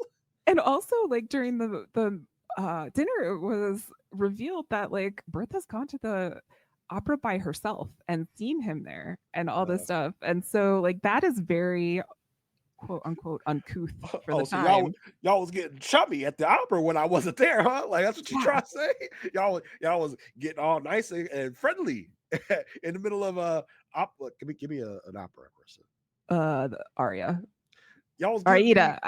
And also, like, during the dinner, it was revealed that like Bertha's gone to the opera by herself and seen him there and all this stuff. And so like that is very quote unquote uncouth for the time. So y'all was getting chummy at the opera when I wasn't there, huh? Like, that's what you trying to say? Y'all was getting all nice and friendly in the middle of a opera. Give me an opera person. The aria. Y'all was Aida.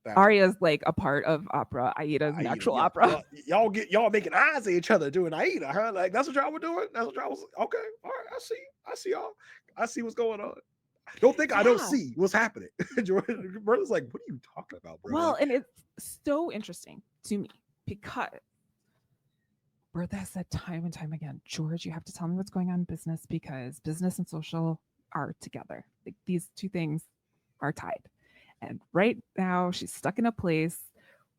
Aria's like a part of opera. Aida's an actual opera. Y'all making eyes at each other doing Aida, huh? Like that's what y'all were doing. That's what y'all was. Okay, all right. I see y'all. I see what's going on. Don't think I don't see what's happening. Bertha's like, what are you talking about, bro? Well, and it's so interesting to me because Bertha has said time and time again, George, you have to tell me what's going on in business because business and social are together. Like these two things are tied. And right now she's stuck in a place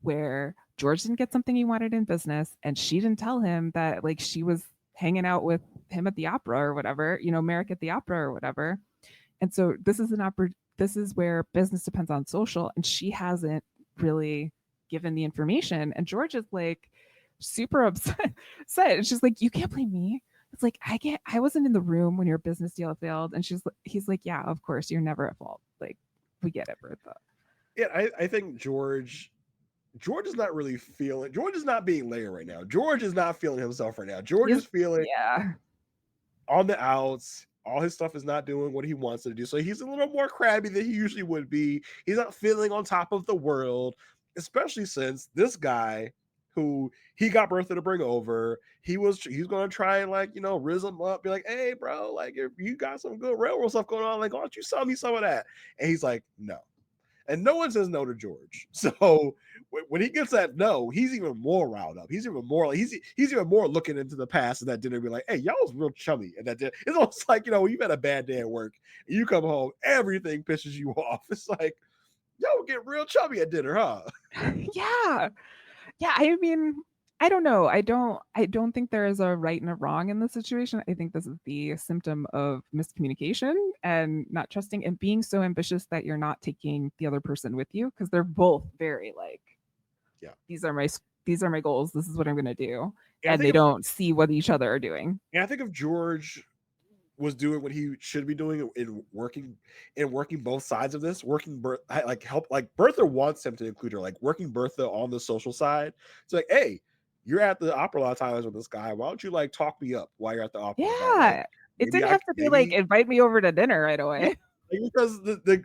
where George didn't get something he wanted in business and she didn't tell him that like she was hanging out with him at the opera or whatever, Merrick at the opera or whatever. And so this is where business depends on social and she hasn't really given the information. And George is like super upset. It's just like, you can't blame me. It's like, I wasn't in the room when your business deal failed. And he's like, yeah, of course, you're never at fault. Like, we get it, Bertha. Yeah, I think George is not really feeling. George is not being Leia right now. George is not feeling himself right now. George is feeling on the outs. All his stuff is not doing what he wants to do. So he's a little more crabby than he usually would be. He's not feeling on top of the world, especially since this guy who he got Bertha to bring over, he's going to try and like, rizz him up, be like, hey, bro, like if you got some good railroad stuff going on, like, why don't you sell me some of that? And he's like, no. And no one says no to George. So when he gets that no, he's even more riled up. He's even more he's even more looking into the past of that dinner and be like, hey, y'all was real chummy at that dinner. It's almost like, you've had a bad day at work and you come home, everything pisses you off. It's like, y'all get real chummy at dinner, huh? Yeah. I mean, I don't know. I don't think there is a right and a wrong in this situation. I think this is the symptom of miscommunication and not trusting and being so ambitious that you're not taking the other person with you because they're both very like, these are my goals. This is what I'm going to do. And they don't see what each other are doing. And I think if George was doing what he should be doing in working both sides of this, Bertha wants him to include her, like working Bertha on the social side. It's like, hey, you're at the opera a lot of times with this guy. Why don't you like talk me up while you're at the opera? Yeah, it didn't have to be like invite me over to dinner right away. Because the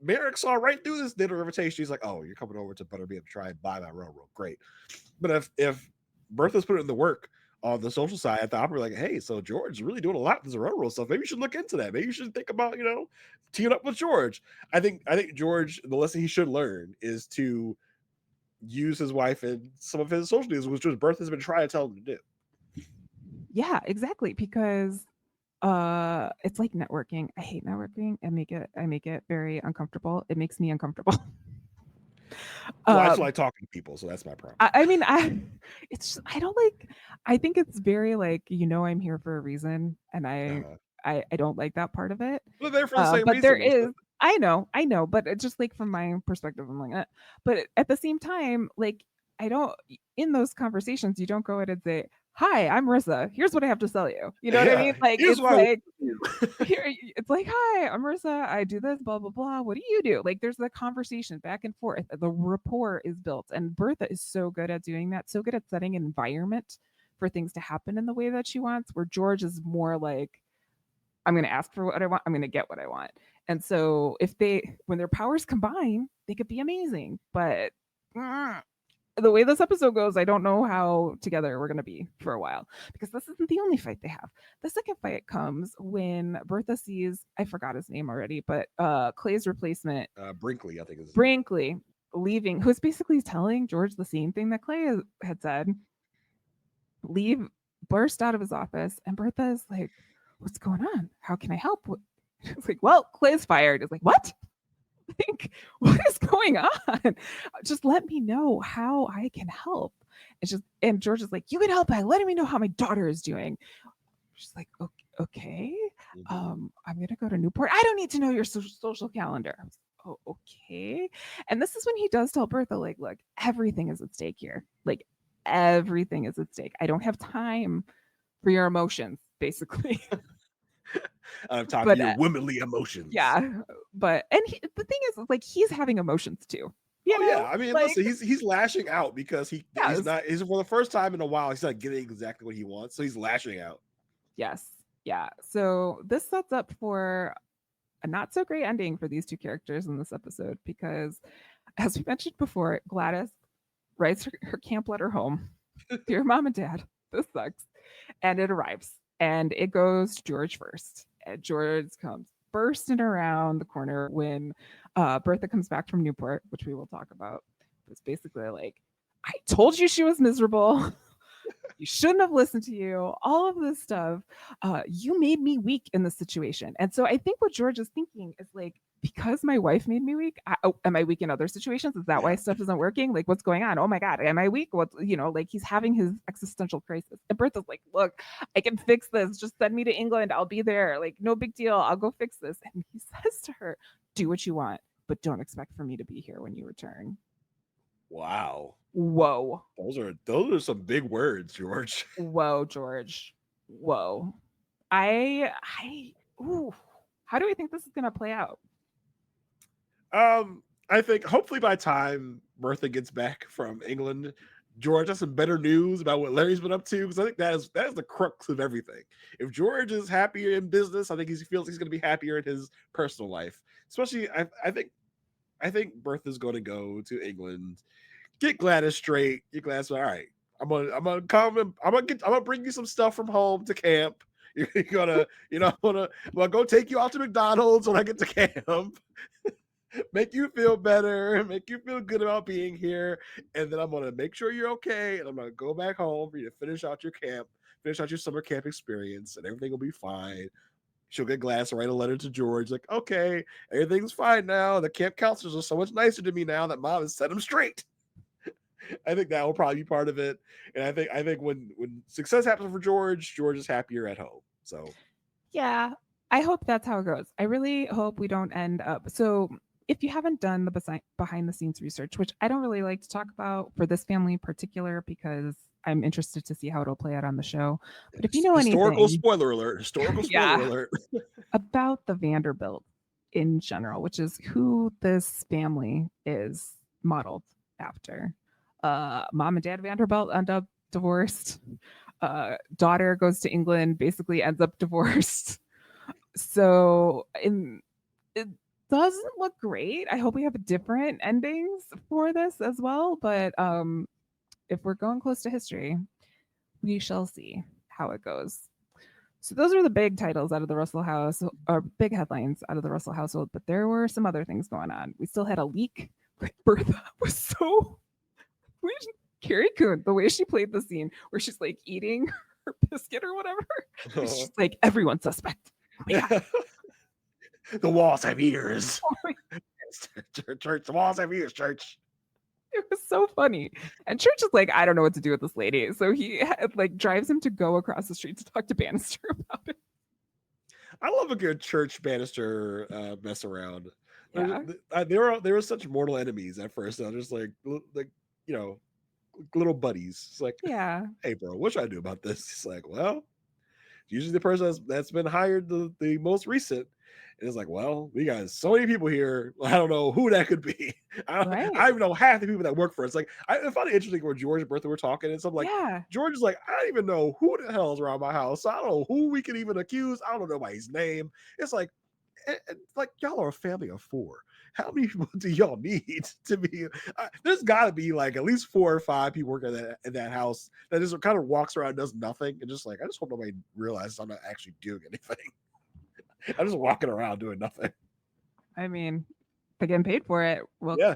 Merrick saw right through this dinner invitation. He's like, oh, you're coming over to Butterbean to try and buy my railroad. Great. But if Bertha's putting in the work on the social side at the opera, like, hey, so George is really doing a lot with this railroad stuff. Maybe you should look into that. Maybe you should think about, teaming up with George. I think George, the lesson he should learn is to use his wife in some of his social deals, which Bertha's been trying to tell him to do. Yeah, exactly. Because it's like networking. I hate networking. I make it very uncomfortable. It makes me uncomfortable. Well, I just like talking to people, so that's my problem. I mean, I don't like. I think it's very like, I'm here for a reason, and I don't like that part of it. Well, they're for the same but reason. There is. I know, but it's just like from my perspective, I'm like, but at the same time, like I don't. In those conversations, you don't go in and say, hi, I'm Marissa. Here's what I have to sell you. You know what I mean? Like it's like it's like, hi, I'm Marissa. I do this, blah blah blah. What do you do? Like there's the conversation back and forth. The rapport is built, and Bertha is so good at doing that. So good at setting an environment for things to happen in the way that she wants. Where George is more like, I'm going to ask for what I want. I'm going to get what I want. And so when their powers combine, they could be amazing. But the way this episode goes, I don't know how together we're going to be for a while because this isn't the only fight they have. The second fight comes when Bertha sees, I forgot his name already, but Clay's replacement, Brinkley, I think is Brinkley, leaving, who's basically telling George the same thing that Clay had said. Burst out of his office, and Bertha is like, what's going on? How can I help? It's like, well, Clay's fired. It's like, what? Like, what is going on? Just let me know how I can help. And George is like, you can help by letting me know how my daughter is doing. She's like, okay. I'm gonna go to Newport. I don't need to know your social calendar. Oh, okay. And this is when he does tell Bertha, like, look, everything is at stake here. Like, everything is at stake. I don't have time for your emotions, basically. I'm talking your womanly emotions. Yeah, but the thing is, like, he's having emotions too. Yeah. I mean, like, listen, he's lashing out because he's for the first time in a while, he's not getting exactly what he wants, so he's lashing out. Yes, yeah. So this sets up for a not so great ending for these two characters in this episode because as we mentioned before, Gladys writes her camp letter home. Dear Mom and Dad, this sucks. And it arrives. And it goes to George first. And George comes bursting around the corner when Bertha comes back from Newport, which we will talk about. It's basically like, I told you she was miserable. You shouldn't have listened to you. All of this stuff. You made me weak in this situation. And so I think what George is thinking is like, because my wife made me weak, am I weak in other situations? Is that why stuff isn't working? Like, what's going on? Oh my God, am I weak? What, like he's having his existential crisis. And Bertha's like, look, I can fix this. Just send me to England. I'll be there. Like, no big deal. I'll go fix this. And he says to her, do what you want, but don't expect for me to be here when you return. Wow. Whoa. Those are some big words, George. Whoa, George. Whoa. Ooh. How do we think this is gonna play out? I think hopefully by the time Bertha gets back from England, George has some better news about what Larry's been up to, because I think that is the crux of everything. If George is happier in business, I think he feels he's going to be happier in his personal life. Especially, I think Bertha's going to go to England, get Gladys straight. Get Gladys, all right. I'm gonna come and I'm gonna bring you some stuff from home to camp. You're gonna, I'm gonna go take you out to McDonald's when I get to camp. Make you feel better, make you feel good about being here, and then I'm gonna make sure you're okay, and I'm gonna go back home for you to finish out your summer camp experience, and everything will be fine. She'll get Gladys to write a letter to George, like, okay, everything's fine now. The camp counselors are so much nicer to me now that Mom has set them straight. I think that will probably be part of it, and I think when success happens for George is happier at home. So, yeah, I hope that's how it goes. I really hope we don't end up so. If you haven't done the behind the scenes research, which I don't really like to talk about for this family in particular, because I'm interested to see how it'll play out on the show. But if you know historical spoiler alert about the Vanderbilt in general, which is who this family is modeled after. Mom and Dad Vanderbilt end up divorced. Daughter goes to England, basically ends up divorced. So it doesn't look great. I hope we have different endings for this as well. But if we're going close to history, we shall see how it goes. So those are the big titles out of the Russell house, or big headlines out of the Russell household. But there were some other things going on. We still had a leak. Bertha was so... Carrie Coon, the way she played the scene where she's like eating her biscuit or whatever. She's like, everyone's suspect. Yeah. The walls have ears. Church, the walls have ears, Church. It was so funny. And Church is like, I don't know what to do with this lady. So he like drives him to go across the street to talk to Bannister about it. I love a good Church Bannister mess around. Yeah. They were such mortal enemies at first. I was just like little buddies. It's like, yeah, hey bro, what should I do about this? He's like, well, usually the person that's been hired the most recent. And it's like, well, we got so many people here. I don't know who that could be. I even know half the people that work for us. Like, I found it interesting when George and Bertha were talking, and something like, George is like, I don't even know who the hell is around my house. So I don't know who we can even accuse. I don't know nobody's name. It's like y'all are a family of 4. How many people do y'all need to be? There's got to be like at least 4 or 5 people working in that house that just kind of walks around and does nothing, and just like, I just hope nobody realizes I'm not actually doing anything. I'm just walking around doing nothing. I mean, they're getting paid for it. Well, yeah,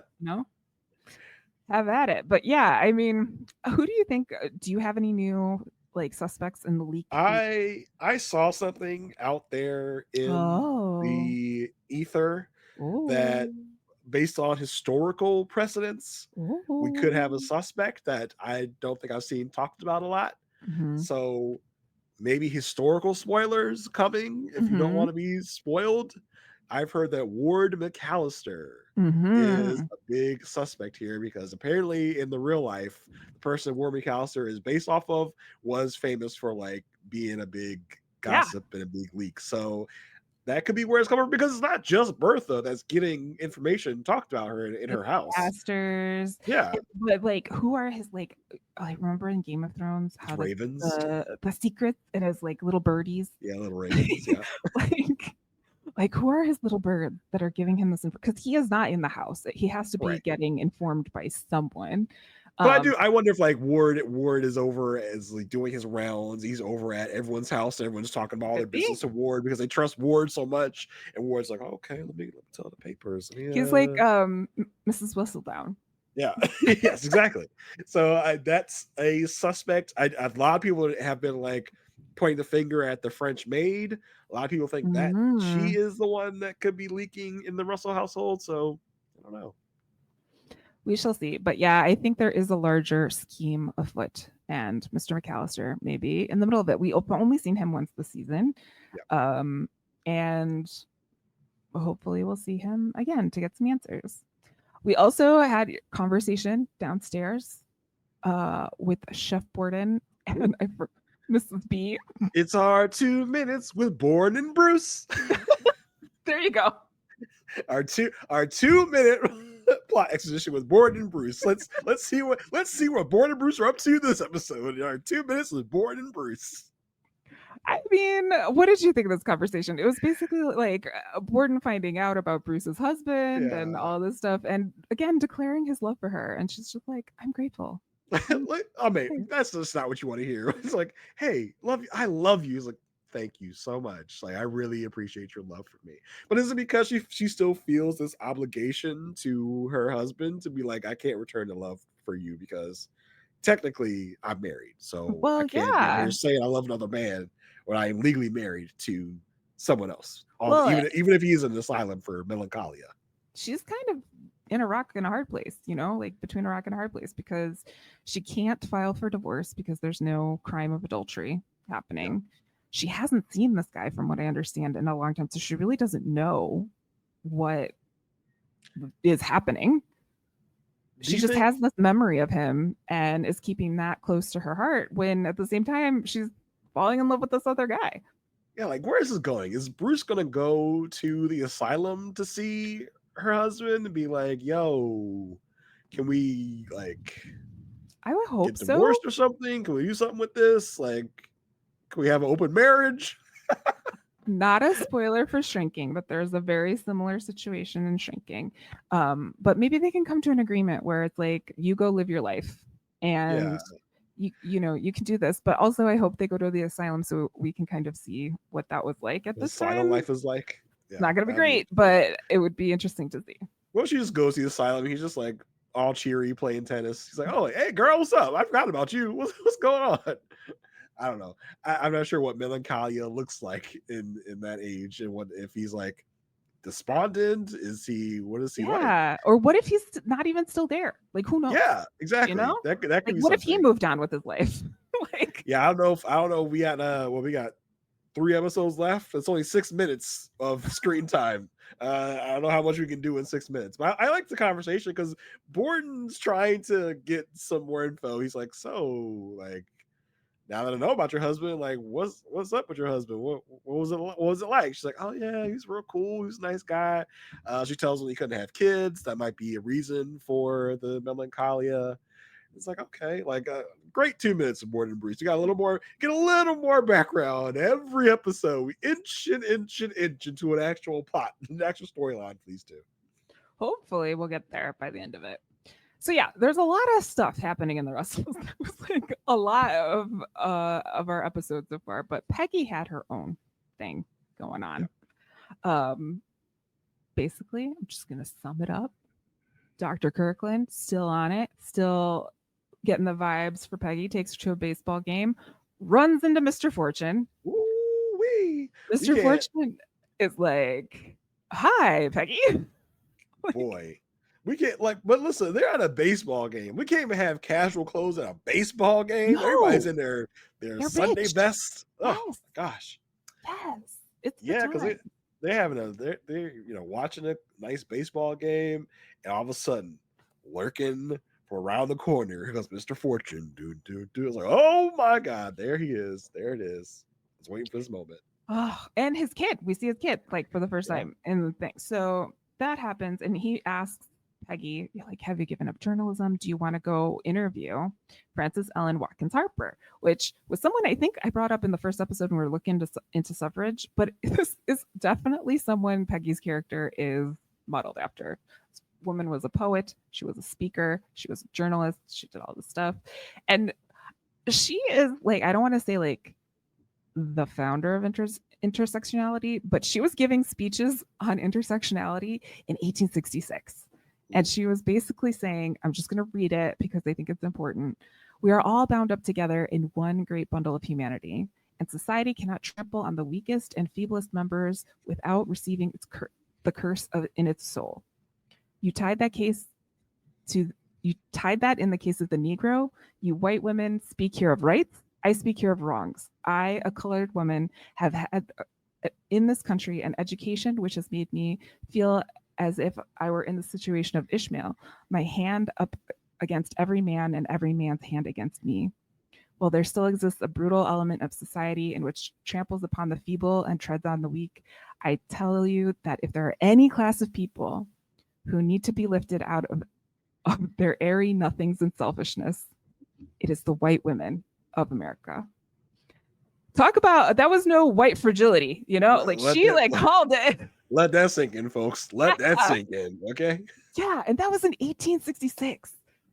have at it. But yeah, I mean, who do you think? Do you have any new like suspects in the leak? I saw something out there in the ether that, based on historical precedents, we could have a suspect that I don't think I've seen talked about a lot. Mm-hmm. So maybe historical spoilers coming if you don't want to be spoiled. I've heard that Ward McAllister is a big suspect here, because apparently in the real life, the person Ward McAllister is based off of was famous for like being a big gossip and a big leak. So that could be where it's coming from, because it's not just Bertha that's getting information talked about her in her house. Astors. Yeah. But like, who are his like? I remember in Game of Thrones how ravens, the secrets, it has like little birdies. Yeah, little ravens. Yeah. Like, who are his little birds that are giving him this? Because he is not in the house. He has to be getting informed by someone. But I wonder if like Ward is over as like doing his rounds. He's over at everyone's house. Everyone's talking about all their business to Ward because they trust Ward so much. And Ward's like, okay, let me tell the papers. He's like Mrs. Whistledown. Yeah, yes, exactly. So that's a suspect. A lot of people have been like pointing the finger at the French maid. A lot of people think that she is the one that could be leaking in the Russell household. So I don't know. We shall see. But yeah, I think there is a larger scheme afoot, and Mr. McAllister may be in the middle of it. We only seen him once this season. Yeah. And hopefully we'll see him again to get some answers. We also had conversation downstairs with Chef Borden and Mrs. B. It's our 2 minutes with Borden Bruce. There you go. Our 2 minute plot exposition with Borden Bruce. Let's see what Borden Bruce are up to this episode. Our 2 minutes with Borden Bruce. I mean, what did you think of this conversation? It was basically like Borden finding out about Bruce's husband and all this stuff, and again declaring his love for her, and she's just like, "I'm grateful." I mean, that's just not what you want to hear. It's like, "Hey, love you. I love you." He's like, "Thank you so much. Like, I really appreciate your love for me." But is it because she still feels this obligation to her husband to be like, "I can't return the love for you because technically I'm married, so I can't be out here saying I love another man when I am legally married to someone else, even if he's in an asylum for melancholia." She's kind of in a rock and a hard place, like between a rock and a hard place, because she can't file for divorce because there's no crime of adultery happening. Yeah. She hasn't seen this guy, from what I understand, in a long time, so she really doesn't know what is happening. She just has this memory of him and is keeping that close to her heart, when at the same time she's falling in love with this other guy. Yeah, like, where is this going? Is Bruce gonna go to the asylum to see her husband and be like, "Yo, can we like I would hope get divorced or something? Can we do something with this? Like, can we have an open marriage?" Not a spoiler for Shrinking, but there's a very similar situation in Shrinking. But maybe they can come to an agreement where it's like, you go live your life, and you can do this. But also, I hope they go to the asylum so we can kind of see what that was like at this time. Asylum life is like. Yeah, it's not going to be great, but it would be interesting to see. Well, she just goes to the asylum. He's just like all cheery playing tennis. He's like, "Oh, hey, girl, what's up? I forgot about you. What's going on?" I don't know. I'm not sure what melancholia looks like in that age, and what if he's like despondent? What is he like? Yeah, or what if he's not even still there? Like, who knows? Yeah, exactly. That could be. What if he moved on with his life? Like, yeah, I don't know. We got 3 episodes left. It's only 6 minutes of screen time. I don't know how much we can do in 6 minutes, but I like the conversation because Borden's trying to get some more info. He's like, "So, like, now that I know about your husband, like, what's up with your husband? What was it like?" She's like, "Oh yeah, he's real cool. He's a nice guy." She tells him he couldn't have kids. That might be a reason for the melancholia. It's like, okay, like a great 2 minutes of Borden Bruce. You got get a little more background every episode. We inch into an actual plot, an actual storyline, please do. Hopefully we'll get there by the end of it. So yeah, there's a lot of stuff happening in the Russells. That was like a lot of our episodes so far, but Peggy had her own thing going on. Yeah. Basically, I'm just gonna sum it up. Dr. Kirkland still on it, still getting the vibes for Peggy, takes her to a baseball game, runs into Mr. Fortune. Ooh-wee. Mr. Fortune is like, "Hi, Peggy." Boy, we can't but listen, they're at a baseball game. We can't even have casual clothes at a baseball game. No. Everybody's in their Sunday rich. Best. Yes. Oh my gosh. Yes. It's because they're having they're watching a nice baseball game, and all of a sudden, lurking for around the corner, here goes Mr. Fortune. It's like, oh my God, there he is. There it is. I was waiting for this moment. Oh, and his kid. We see his kid like for the first time in the thing. So that happens, and he asks Peggy, like, have you given up journalism? Do you want to go interview Frances Ellen Watkins Harper, which was someone I think I brought up in the first episode when we were looking into suffrage, but this is definitely someone Peggy's character is modeled after. This woman was a poet, she was a speaker, she was a journalist, she did all this stuff. And she is like, I don't want to say like the founder of intersectionality, but she was giving speeches on intersectionality in 1866. And she was basically saying, I'm just going to read it because I think it's important. We are all bound up together in one great bundle of humanity, and society cannot trample on the weakest and feeblest members without receiving the curse in its soul. You tied that in the case of the Negro. You white women speak here of rights. I speak here of wrongs. I, a colored woman, have had in this country an education which has made me feel as if I were in the situation of Ishmael, my hand up against every man and every man's hand against me. While there still exists a brutal element of society in which tramples upon the feeble and treads on the weak, I tell you that if there are any class of people who need to be lifted out of their airy nothings and selfishness, it is the white women of America. Talk about, that was no white fragility, you know, like she called it. Let that sink in, folks. Let that sink in, okay? Yeah, and that was in 1866.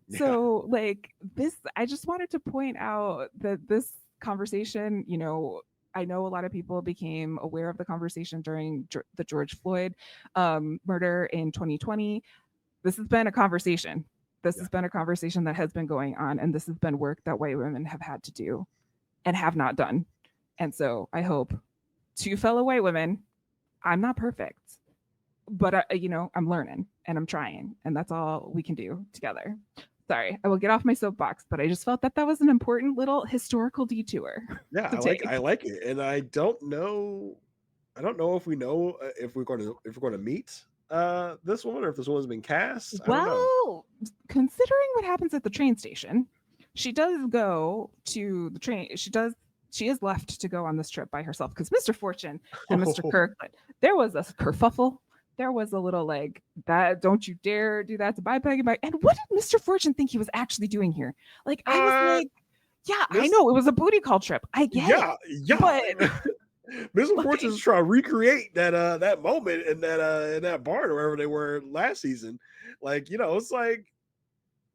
Yeah. So like this, I just wanted to point out that this conversation, you know, I know a lot of people became aware of the conversation during the George Floyd murder in 2020. This has been a conversation. This has been a conversation that has been going on, and this has been work that white women have had to do and have not done. And so I hope, to fellow white women, I'm not perfect, but you know, I'm learning and I'm trying, and that's all we can do together. Sorry, I will get off my soapbox, but I just felt that that was an important little historical detour. Yeah, I like it, and I don't know if we know if we're going to meet this woman, or if this woman's been cast. Well, considering what happens at the train station, she does go to the train. She is left to go on this trip by herself because Mr. Fortune and Mr. Kirkland, there was a kerfuffle. There was a little like, that, don't you dare do that to buy Peggy. And what did Mr. Fortune think he was actually doing here? Like, I was like, yeah, I know it was a booty call trip. I get it. Yeah. But Mr. Fortune is trying to recreate that moment in that barn or wherever they were last season. Like, you know, it's like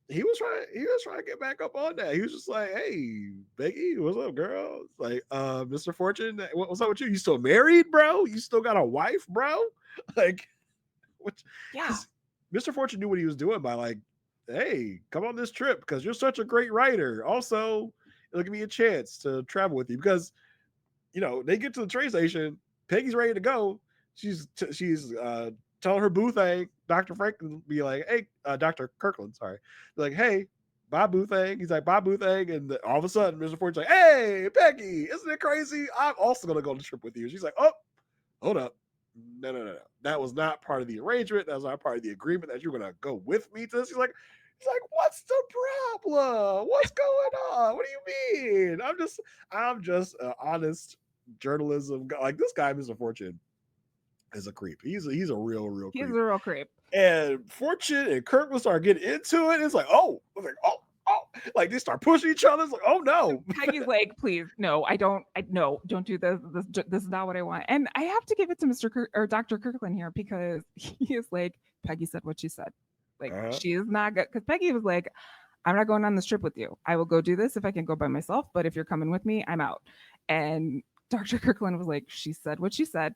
he was trying to get back up on that. He was just like, hey, Peggy, what's up, girl? It's like, Mr. Fortune, what's up with you? You still married, bro? You still got a wife, bro? Like, Mr. Fortune knew what he was doing by like, hey, come on this trip because you're such a great writer. Also, it'll give me a chance to travel with you because, you know, they get to the train station. Peggy's ready to go. She's telling her boo thing. Dr. Franklin be like, hey, Dr. Kirkland, sorry. Be like, hey, bye boo thing. He's like, bye boo thing. And all of a sudden, Mr. Fortune's like, hey, Peggy, isn't it crazy? I'm also going to go on the trip with you. She's like, oh, hold up. No. That was not part of the arrangement. That was not part of the agreement that you're going to go with me to this. He's like, what's the problem? What's going on? What do you mean? I'm just an honest journalism guy. Like this guy, Mr. Fortune, is a creep. He's a real creep. He's a real creep. And Fortune and Kirkland start getting into it. It's like, oh, like they start pushing each other. It's like, oh no. Peggy's like, please, no, don't do this. This is not what I want. And I have to give it to Dr. Kirkland here because he is like, Peggy said what she said. Like she is not good. Because Peggy was like, I'm not going on this trip with you. I will go do this if I can go by myself. But if you're coming with me, I'm out. And Dr. Kirkland was like, she said what she said.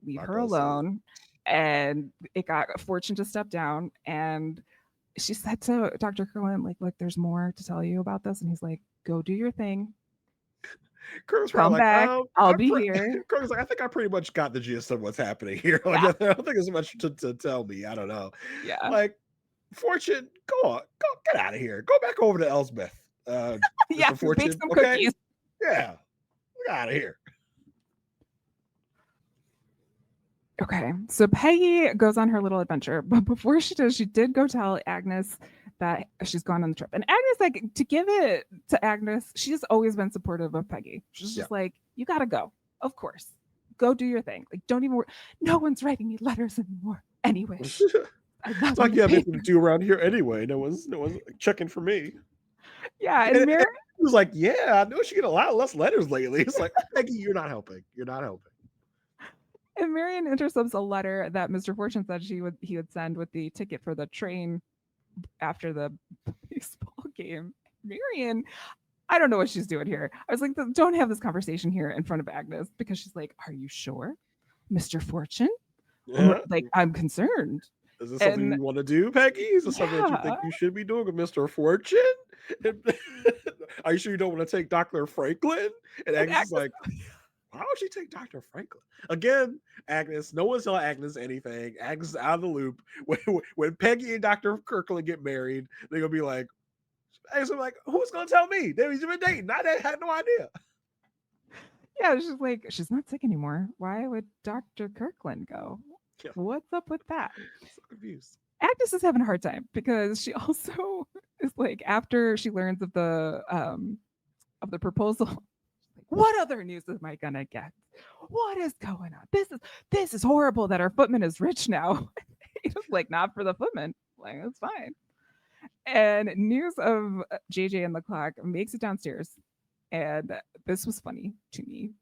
Leave her alone. And it got Fortune to step down. And she said to Dr. Kirkland, like, there's more to tell you about this. And he's like, go do your thing. Come back. I'll be here. Kirkland's like, I think I pretty much got the gist of what's happening here. Like, I don't think there's much to tell me. I don't know. Yeah. Like, Fortune, go get out of here. Go back over to Elsbeth. Yeah, Fortune. Bake some cookies. Yeah. Get out of here. Okay, so Peggy goes on her little adventure, but before she does, she did go tell Agnes that she's gone on the trip. And Agnes, like, to give it to Agnes, she's always been supportive of Peggy. She's just like, you gotta go. Of course. Go do your thing. Like, don't even worry. No one's writing me letters anymore. Anyway. I'm not It's like gonna you have pay anything to do around here anyway. No one's checking for me. Yeah, And and he Marian was like, "Yeah, I know she get a lot less letters lately." It's like, Peggy, you're not helping. You're not helping. and Marian intercepts a letter that Mr. Fortune said he would send with the ticket for the train after the baseball game. Marian, I don't know what she's doing here. I was like, don't have this conversation here in front of Agnes, because she's like, "Are you sure, Mr. Fortune?" Yeah. Like, I'm concerned. Is this something And you want to do, Peggy? Is this something that you think yeah, you should be doing with Mr. Fortune? Are you sure you don't want to take Dr. Franklin? And and Agnes is Agnes, like, why would she take Dr. Franklin? Again, Agnes, no one's telling Agnes anything. Agnes is out of the loop. When Peggy and Dr. Kirkland get married, they're going to be like, Agnes will be like, who's going to tell me? They've been dating. I had no idea. yeah, she's like, she's not sick anymore. Why would Dr. Kirkland go? Yeah. What's up with that? So confused. Agnes is having a hard time because she also is like, after she learns of the proposal, what other news am I gonna get? What is going on? This is horrible that our footman is rich now. He's like, not for the footman. Like, that's fine. And news of JJ and the clock makes it downstairs. And this was funny to me,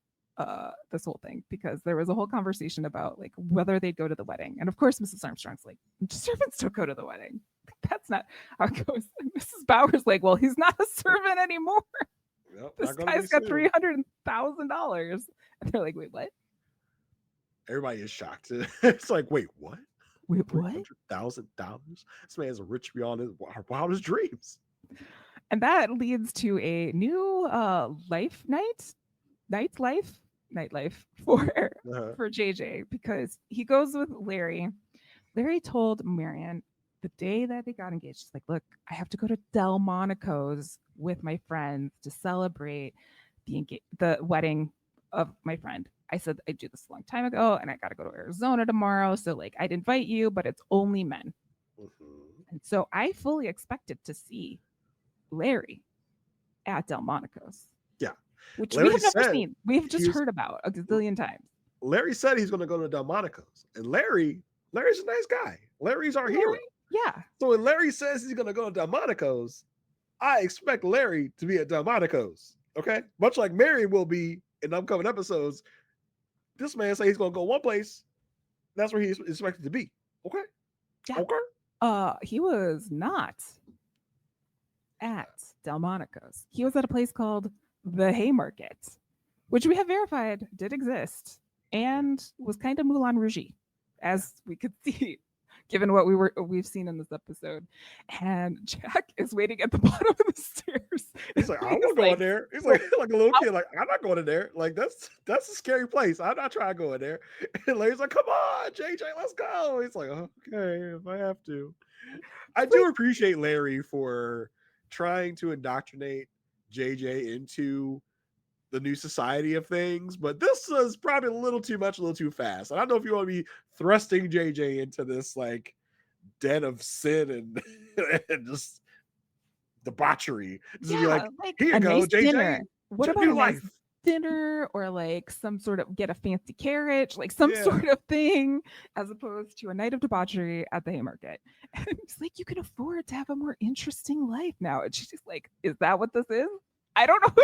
this whole thing, because there was a whole conversation about like whether they'd go to the wedding. And of course, Mrs. Armstrong's like, servants don't go to the wedding. That's not how it goes. And Mrs. Bauer's like, well, he's not a servant anymore. Yep, This guy's got $300,000. And they're like, wait, what? Everybody is shocked. It's like, wait, what? Wait, what? $300,000? This man's rich beyond his wildest dreams. And that leads to a new nightlife for JJ, because he goes with Larry. Larry told Marian the day that they got engaged, she's like, look, I have to go to Delmonico's with my friends to celebrate the wedding of my friend. I said I'd do this a long time ago, and I got to go to Arizona tomorrow. So like, I'd invite you, but it's only men. Mm-hmm. And so I fully expected to see Larry at Delmonico's. Yeah. Which Larry we have never seen. We've just heard about a gazillion times. Larry said he's going to go to Delmonico's. And Larry's a nice guy. Larry's our hero. Yeah. So when Larry says he's going to go to Delmonico's, I expect Larry to be at Delmonico's. Okay? Much like Marian will be in upcoming episodes. This man said he's going to go one place. That's where he's expected to be. Okay? Yeah. Okay? He was not at Delmonico's. He was at a place called the Haymarket, which we have verified did exist and was kind of Moulin Rouge, as we could see, given what we've seen in this episode. And Jack is waiting at the bottom of the stairs. He's like, I won't go in there. He's like a little kid, like, I'm not going in there. Like, that's a scary place. I'm not trying to go in there. And Larry's like, come on, JJ, let's go. He's like, okay, if I have to. I do appreciate Larry for trying to indoctrinate JJ into the new society of things, but this was probably a little too much, a little too fast. I don't know if you want to be thrusting JJ into this like den of sin and just debauchery. Just be like, here you go, nice JJ. Dinner. What about a nice dinner, or like some sort of get a fancy carriage, like some sort of thing, as opposed to a night of debauchery at the Haymarket? And he's like, you can afford to have a more interesting life now. And she's just like, is that what this is? I don't know.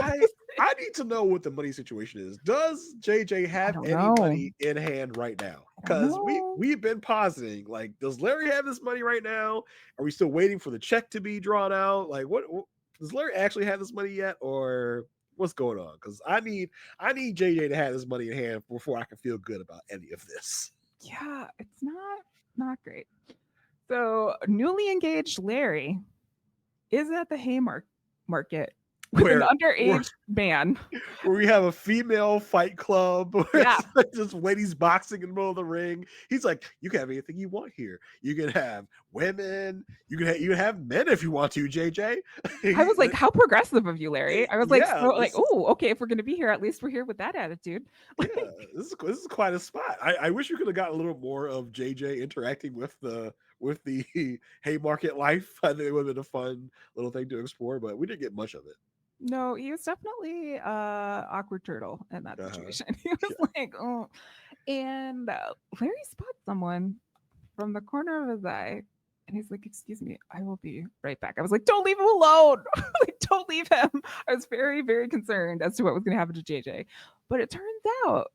I need to know what the money situation is. Does JJ have any money in hand right now? Because we've been positing, like, does Larry have this money right now? Are we still waiting for the check to be drawn out? Like, what does Larry actually have this money yet, or what's going on? Because I need JJ to have this money in hand before I can feel good about any of this. Yeah, it's not great. So newly engaged Larry is at the Haymarket with an underage man. Where we have a female fight club. Yeah. Just ladies boxing in the middle of the ring. He's like, you can have anything you want here. You can have women. You can have men if you want to, JJ. I was like, how progressive of you, Larry. I was like, oh, okay, if we're going to be here, at least we're here with that attitude. Yeah, this is quite a spot. I wish we could have got a little more of JJ interacting with the Haymarket life. I think it would have been a fun little thing to explore, but we didn't get much of it. No, he was definitely awkward turtle in that situation. He was like, oh. And Larry spots someone from the corner of his eye. And he's like, excuse me, I will be right back. I was like, don't leave him alone. Like, don't leave him. I was very, very concerned as to what was going to happen to JJ. But it turns out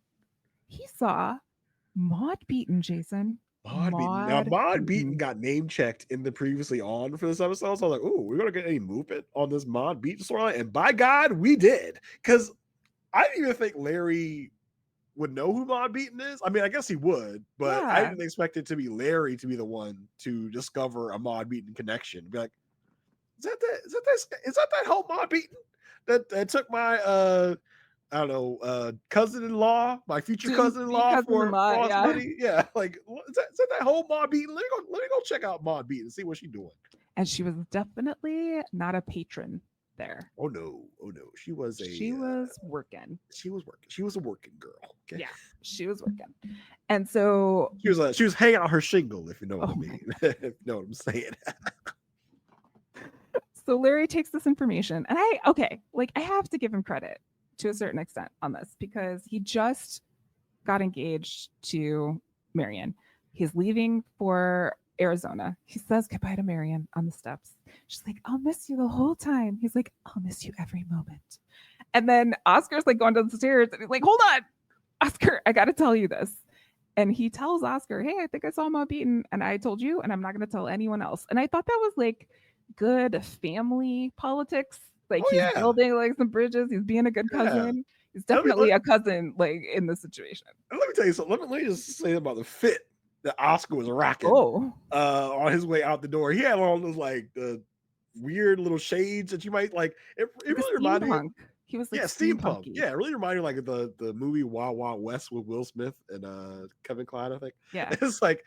he saw Maud Beaton, Jason. Maud Beaton. Now, Maud Beaton got name checked in the previously on for this episode. So I was like, ooh, we're going to get any movement on this Maud Beaton storyline. And by God, we did. Because I didn't even think Larry would know who Maud Beaton is. I mean, I guess he would, but I didn't expect it to be Larry to be the one to discover a Maud Beaton connection. Be like, is that whole Maud Beaton that took my I don't know, cousin-in-law, my future cousin-in-law for lost money? Yeah, like is that whole Maud Beaton? Let me go check out Maud Beaton and see what she's doing. And she was definitely not a patron there. Oh no. She was working. She was a working girl. Okay? Yeah, she was working. And so she was hanging out her shingle, if you know what I mean. If you know what I'm saying. So Larry takes this information, and I have to give him credit to a certain extent on this, because he just got engaged to Marian. He's leaving for Arizona. He says goodbye to Marian on the steps. She's like, I'll miss you the whole time. He's like, I'll miss you every moment. And then Oscar's like going down the stairs, and he's like, hold on, Oscar, I got to tell you this. And he tells Oscar, hey, I think I saw Maud Beaton, and I told you, and I'm not going to tell anyone else. And I thought that was like good family politics. Like he's building like some bridges. He's being a good cousin. Yeah. He's definitely a cousin, like in this situation. And let me tell you something. Let me just say about the fit that Oscar was rocking on his way out the door. He had all those like the weird little shades that you might like. It really reminded me. He was like steampunk. Yeah, it really reminded me like the movie Wild Wild West with Will Smith and Kevin Kline, I think. Yeah. It's like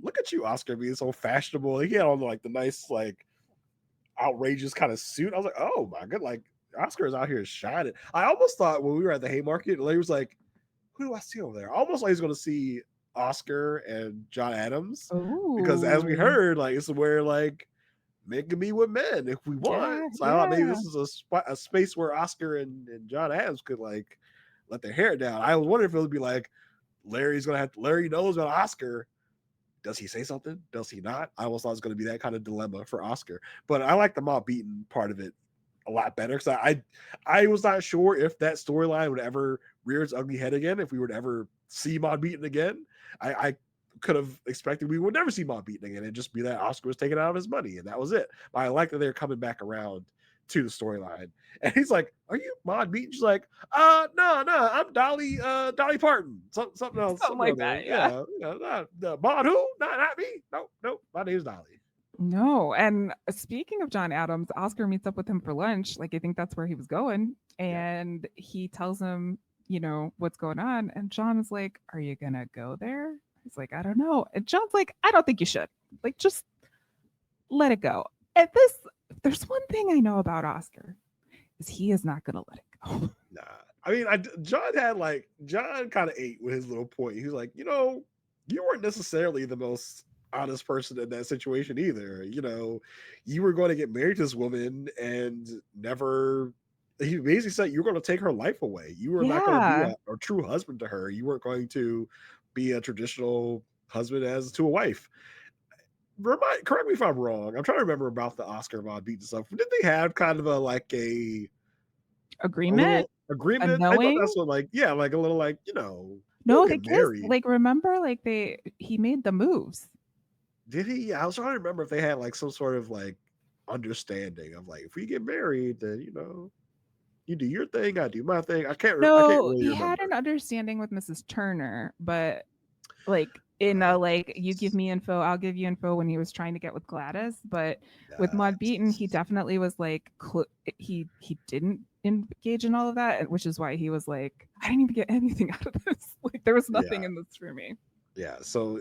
look at you, Oscar, being so fashionable. He had on like the nice like outrageous kind of suit. I was like, oh my god, like Oscar is out here shining. I almost thought when we were at the Haymarket, Larry was like, who do I see over there? I almost like he's going to see Oscar and John Adams. Ooh. Because as we heard, like it's where like men can be with men if we want. So I thought maybe this is a space where Oscar and John Adams could like let their hair down. I was wondering if it would be like Larry knows about Oscar. Does he say something? Does he not? I almost thought it was going to be that kind of dilemma for Oscar. But I like the Maud Beaton part of it a lot better, because I was not sure if that storyline would ever rear its ugly head again, if we would ever see Maud Beaton again. I could have expected we would never see Maud Beaton again. It'd just be that Oscar was taken out of his money, and that was it. But I like that they're coming back around to the storyline. And he's like, are you Maud Beaton? She's like, no, I'm Dolly Parton. Something else. Something like that. Yeah. Maud who? Not me. Nope. My name's Dolly. No. And speaking of John Adams, Oscar meets up with him for lunch. Like, I think that's where he was going. And he tells him, what's going on. And John is like, are you going to go there? He's like, I don't know. And John's like, I don't think you should. Like, just let it go. And there's one thing I know about Oscar, is he is not going to let it go. Nah. I mean, John kind of ate with his little point. He was like, you weren't necessarily the most honest person in that situation either. You were going to get married to this woman and never. He basically said you were going to take her life away. You were not going to be a true husband to her. You weren't going to be a traditional husband as to a wife. Correct me if I'm wrong. I'm trying to remember about the Oscar Maud Beaton stuff. Did they have kind of a agreement? I thought that's what like a little like No, they kissed. Like, remember, like he made the moves. Did he? I was trying to remember if they had like some sort of like understanding of like, if we get married, then you do your thing, I do my thing. I can't really he had an understanding with Mrs. Turner, but like in a like, you give me info, I'll give you info, when he was trying to get with Gladys. But with Maud Beaton, he definitely was like, he didn't engage in all of that, which is why he was like, I didn't even get anything out of this. Like, there was nothing in this for me. Yeah. So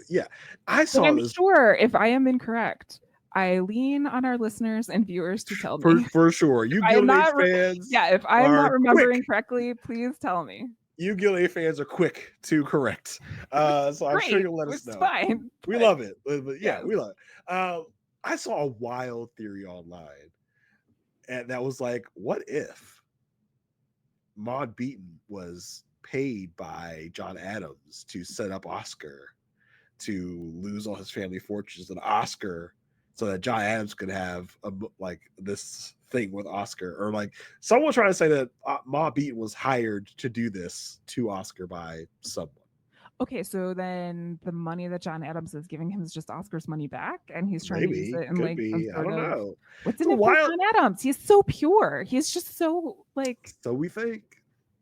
I saw. I'm sure if I am incorrect, I lean on our listeners and viewers to tell me. For sure. You Gilded Age fans. If I'm not remembering correctly, please tell me. You Gilded Age fans are quick to correct. So I'm sure you'll let us know. It's fine. We love it. But we love it. I saw a wild theory online. And that was like, what if Maud Beaton was paid by John Adams to set up Oscar to lose all his family fortunes and Oscar, so that John Adams could have like this thing with Oscar, or like someone trying to say that Maud Beaton was hired to do this to Oscar by someone. Okay, so then the money that John Adams is giving him is just Oscar's money back, and he's trying to use it in Could like some be. I sort don't of know. what's It's in a it for wild. John Adams? He's so pure. He's just so like. So we think.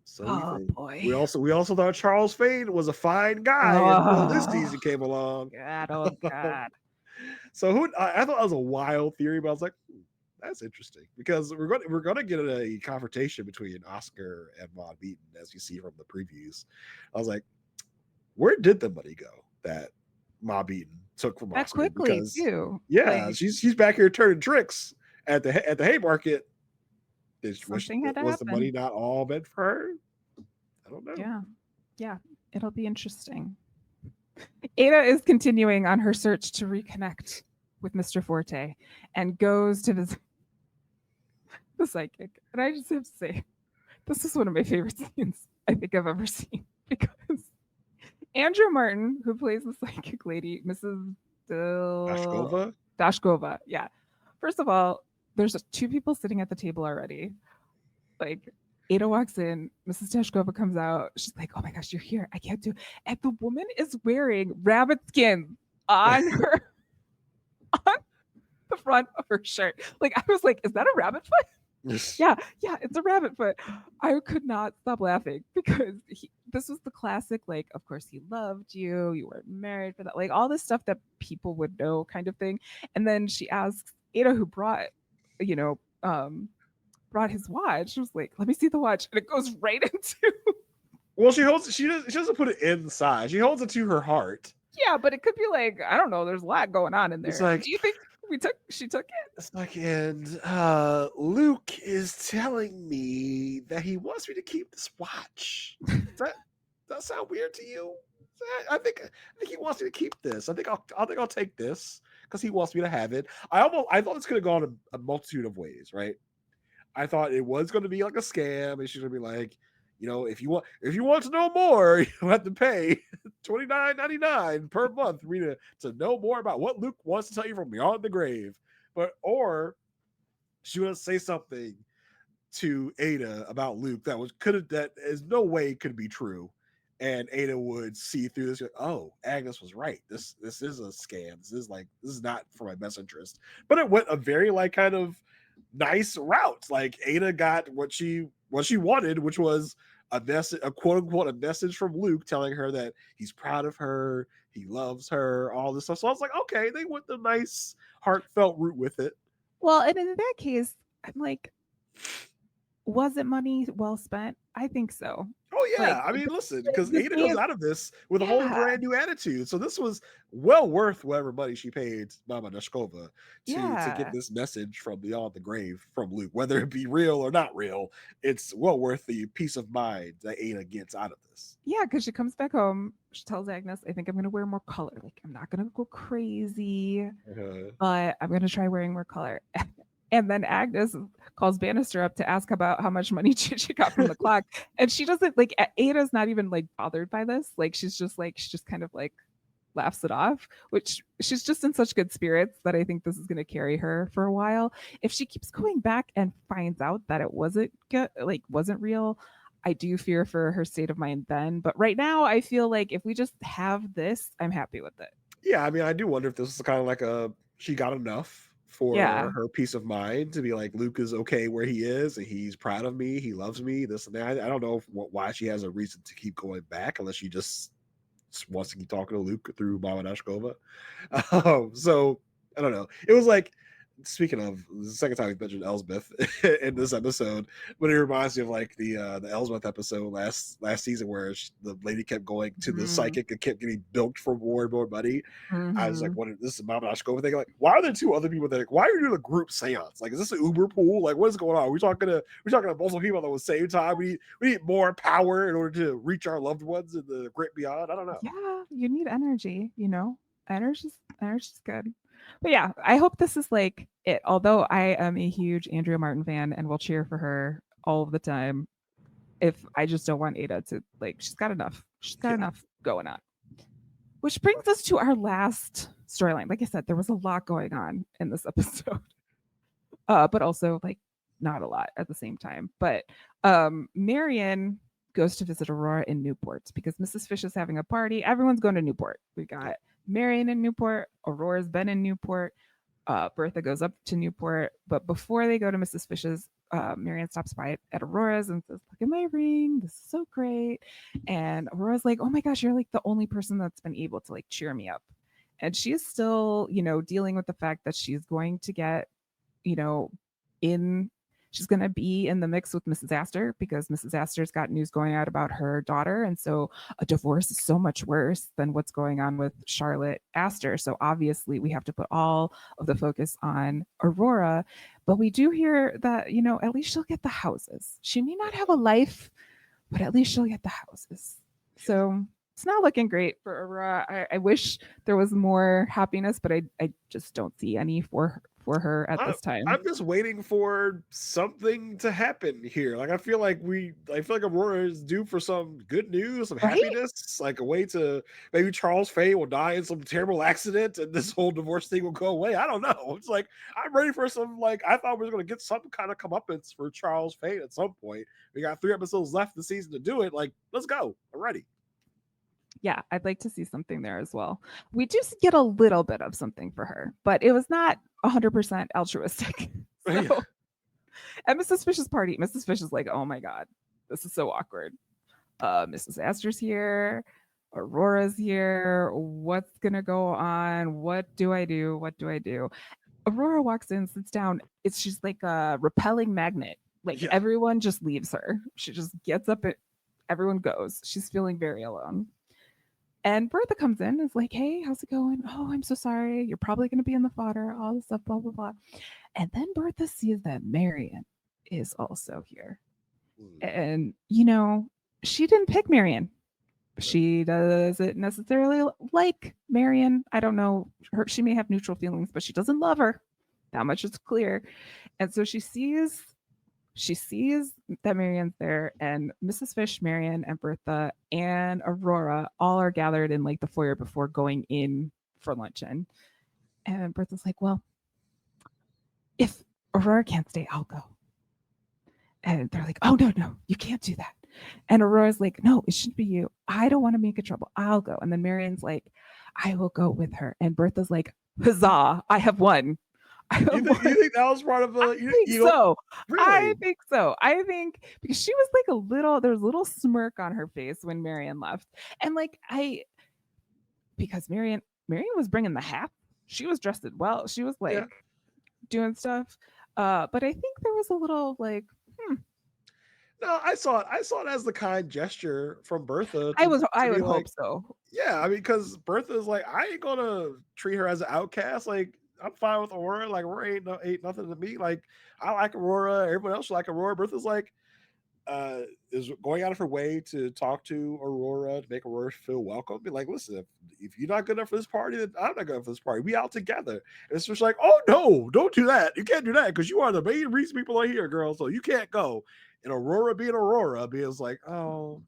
So we Oh think. boy. We also thought Charles Fane was a fine guy until this season came along. God, oh God. So I thought that was a wild theory, but I was like, that's interesting, because we're gonna get a confrontation between Oscar and Maud Beaton, as you see from the previews. I was like, where did the money go that Maud Beaton took from That Oscar? quickly Because too. yeah, Like, she's back here turning tricks at the Haymarket. something had to Was the happen. money not all meant for her? I don't know. Yeah, it'll be interesting. Ada is continuing on her search to reconnect with Mr. Forte and goes to visit the psychic. And I just have to say, this is one of my favorite scenes I think I've ever seen, because Andrew Martin, who plays the psychic lady, Mrs. Dashkova. Yeah. First of all, there's 2 people sitting at the table already. Like, Ada walks in, Mrs. Dashkova comes out. She's like, "Oh my gosh, you're here! I can't do." And the woman is wearing rabbit skin on her on the front of her shirt. Like, I was like, "Is that a rabbit foot?" yeah, it's a rabbit foot. I could not stop laughing, because this was the classic, like, of course he loved you, you weren't married for that, like all this stuff that people would know kind of thing. And then she asks Ada, who brought, you know, brought his watch. She was like, "Let me see the watch," and it goes right into. Well, she doesn't put it inside. She holds it to her heart. Yeah, but it could be like, I don't know. There's a lot going on in there. It's like, do you think she took it? It's like, and Luke is telling me that he wants me to keep this watch. Does that sound weird to you? I think he wants me to keep this. I think I'll take this because he wants me to have it. I thought this could have gone a multitude of ways, right? I thought it was going to be like a scam, and she's going to be like, if you want to know more, you have to pay $29.99 per month for me to know more about what Luke wants to tell you from beyond the grave. Or she would say something to Ada about Luke that is no way could be true, and Ada would see through this. Like, oh, Agnes was right. This is a scam. This is not for my best interest. But it went a very kind of nice route. Like, Ada got what she wanted, which was a quote unquote a message from Luke telling her that he's proud of her, he loves her, all this stuff. So I was like, okay, they went the nice heartfelt route with it. Well, and in that case, I'm like, was it money well spent? I think so. Oh yeah, I mean, listen, because Ada goes out of this with a whole brand new attitude. So this was well worth whatever money she paid Mama Dashkova to get this message from beyond the grave from Luke, whether it be real or not real. It's well worth the peace of mind that Ada gets out of this. Yeah, because she comes back home. She tells Agnes, "I think I'm going to wear more color. Like, I'm not going to go crazy, but I'm going to try wearing more color." And then Agnes calls Bannister up to ask about how much money she got from the clock. And she doesn't, like, Ada's not even like bothered by this. Like, she just kind of like laughs it off, which she's just in such good spirits that I think this is going to carry her for a while. If she keeps going back and finds out that it wasn't good, like wasn't real, I do fear for her state of mind then. But right now, I feel like if we just have this, I'm happy with it. Yeah, I mean, I do wonder if this is kind of like she got enough for her peace of mind to be like, Luke is okay where he is, and he's proud of me, he loves me, this and that. I don't know why she has a reason to keep going back, unless she just wants to keep talking to Luke through Mama Dashkova. So I don't know. It was like, speaking of, the second time we mentioned Elsbeth in this episode, but it reminds me of like the Elsbeth episode last season where the lady kept going to the psychic and kept getting bilked for more and more money. I was like, this is Mama Dashkova thing. Like, why are there 2 other people that, like, why are you doing a group seance? Like, is this an Uber pool? Like, what is going on? We're talking to multiple people at the same time. We need more power in order to reach our loved ones in the great beyond. I don't know. Yeah, you need energy, energy's good. But yeah, I hope this is like it. Although I am a huge Andrea Martin fan and will cheer for her all of the time, if I just don't want Ada to, like, she's got enough. She's got enough going on. Which brings us to our last storyline. Like I said, there was a lot going on in this episode, but also like not a lot at the same time. But Marian goes to visit Aurora in Newport because Mrs. Fish is having a party. Everyone's going to Newport. We got Marian in Newport. Aurora's been in Newport. Bertha goes up to Newport, but before they go to Mrs. Fish's, Marian stops by at Aurora's and says, "Look at my ring. This is so great." And Aurora's like, "Oh my gosh, you're like the only person that's been able to like cheer me up." And she is still, dealing with the fact that she's going to get, in she's going to be in the mix with Mrs. Astor because Mrs. Astor's got news going out about her daughter. And so a divorce is so much worse than what's going on with Charlotte Astor. So obviously we have to put all of the focus on Aurora. But we do hear that, at least she'll get the houses. She may not have a life, but at least she'll get the houses. So it's not looking great for Aurora. I wish there was more happiness, but I just don't see any for her at this time. I'm just waiting for something to happen here. Like I feel like Aurora is due for some good news, some happiness, like a way to maybe Charles Fay will die in some terrible accident and this whole divorce thing will go away. I don't know. It's like I'm ready for some I thought we were gonna get some kind of comeuppance for Charles Fay at some point. We got 3 episodes left the season to do it. Like, let's go. I'm ready. Yeah, I'd like to see something there as well. We do get a little bit of something for her, but it was not 100% altruistic. So, yeah. At Mrs. Fish's party, Mrs. Fish is like, "Oh my God, this is so awkward. Mrs. Astor's here. Aurora's here. What's going to go on? What do I do? What do I do?" Aurora walks in, sits down. She's like a repelling magnet. Everyone just leaves her. She just gets up and everyone goes. She's feeling very alone. And Bertha comes in and is like, "Hey, how's it going? Oh, I'm so sorry. You're probably going to be in the fodder, all this stuff, blah, blah, blah." And then Bertha sees that Marian is also here. And, she didn't pick Marian. She doesn't necessarily like Marian. I don't know. She may have neutral feelings, but she doesn't love her. That much is clear. And so she sees that Marian's there, and Mrs. Fish, Marian, and Bertha and Aurora all are gathered in the foyer before going in for luncheon. And Bertha's like, "Well, if Aurora can't stay, I'll go." And they're like, "Oh, no, you can't do that." And Aurora's like, "No, it shouldn't be you. I don't want to make a trouble. I'll go." And then Marian's like, "I will go with her." And Bertha's like, "Huzzah, I have won." You think that was part of I think so. Really? I think so. I think because she was there was a little smirk on her face when Marian left. And because Marian was bringing the hat. She was dressed well. She was doing stuff. But I think there was a little No, I saw it as the kind gesture from Bertha. I would hope so. Yeah, I mean, because Bertha's like, I ain't gonna treat her as an outcast. Like, I'm fine with Aurora. Like, Aurora ain't nothing to me. Like, I like Aurora. Everyone else like Aurora. Bertha's like, is going out of her way to talk to Aurora to make Aurora feel welcome. Be like, "Listen, if you're not good enough for this party, then I'm not good enough for this party. We out together." And it's just like, "Oh no, don't do that. You can't do that because you are the main reason people are here, girl. So you can't go." And Aurora being like, "Oh,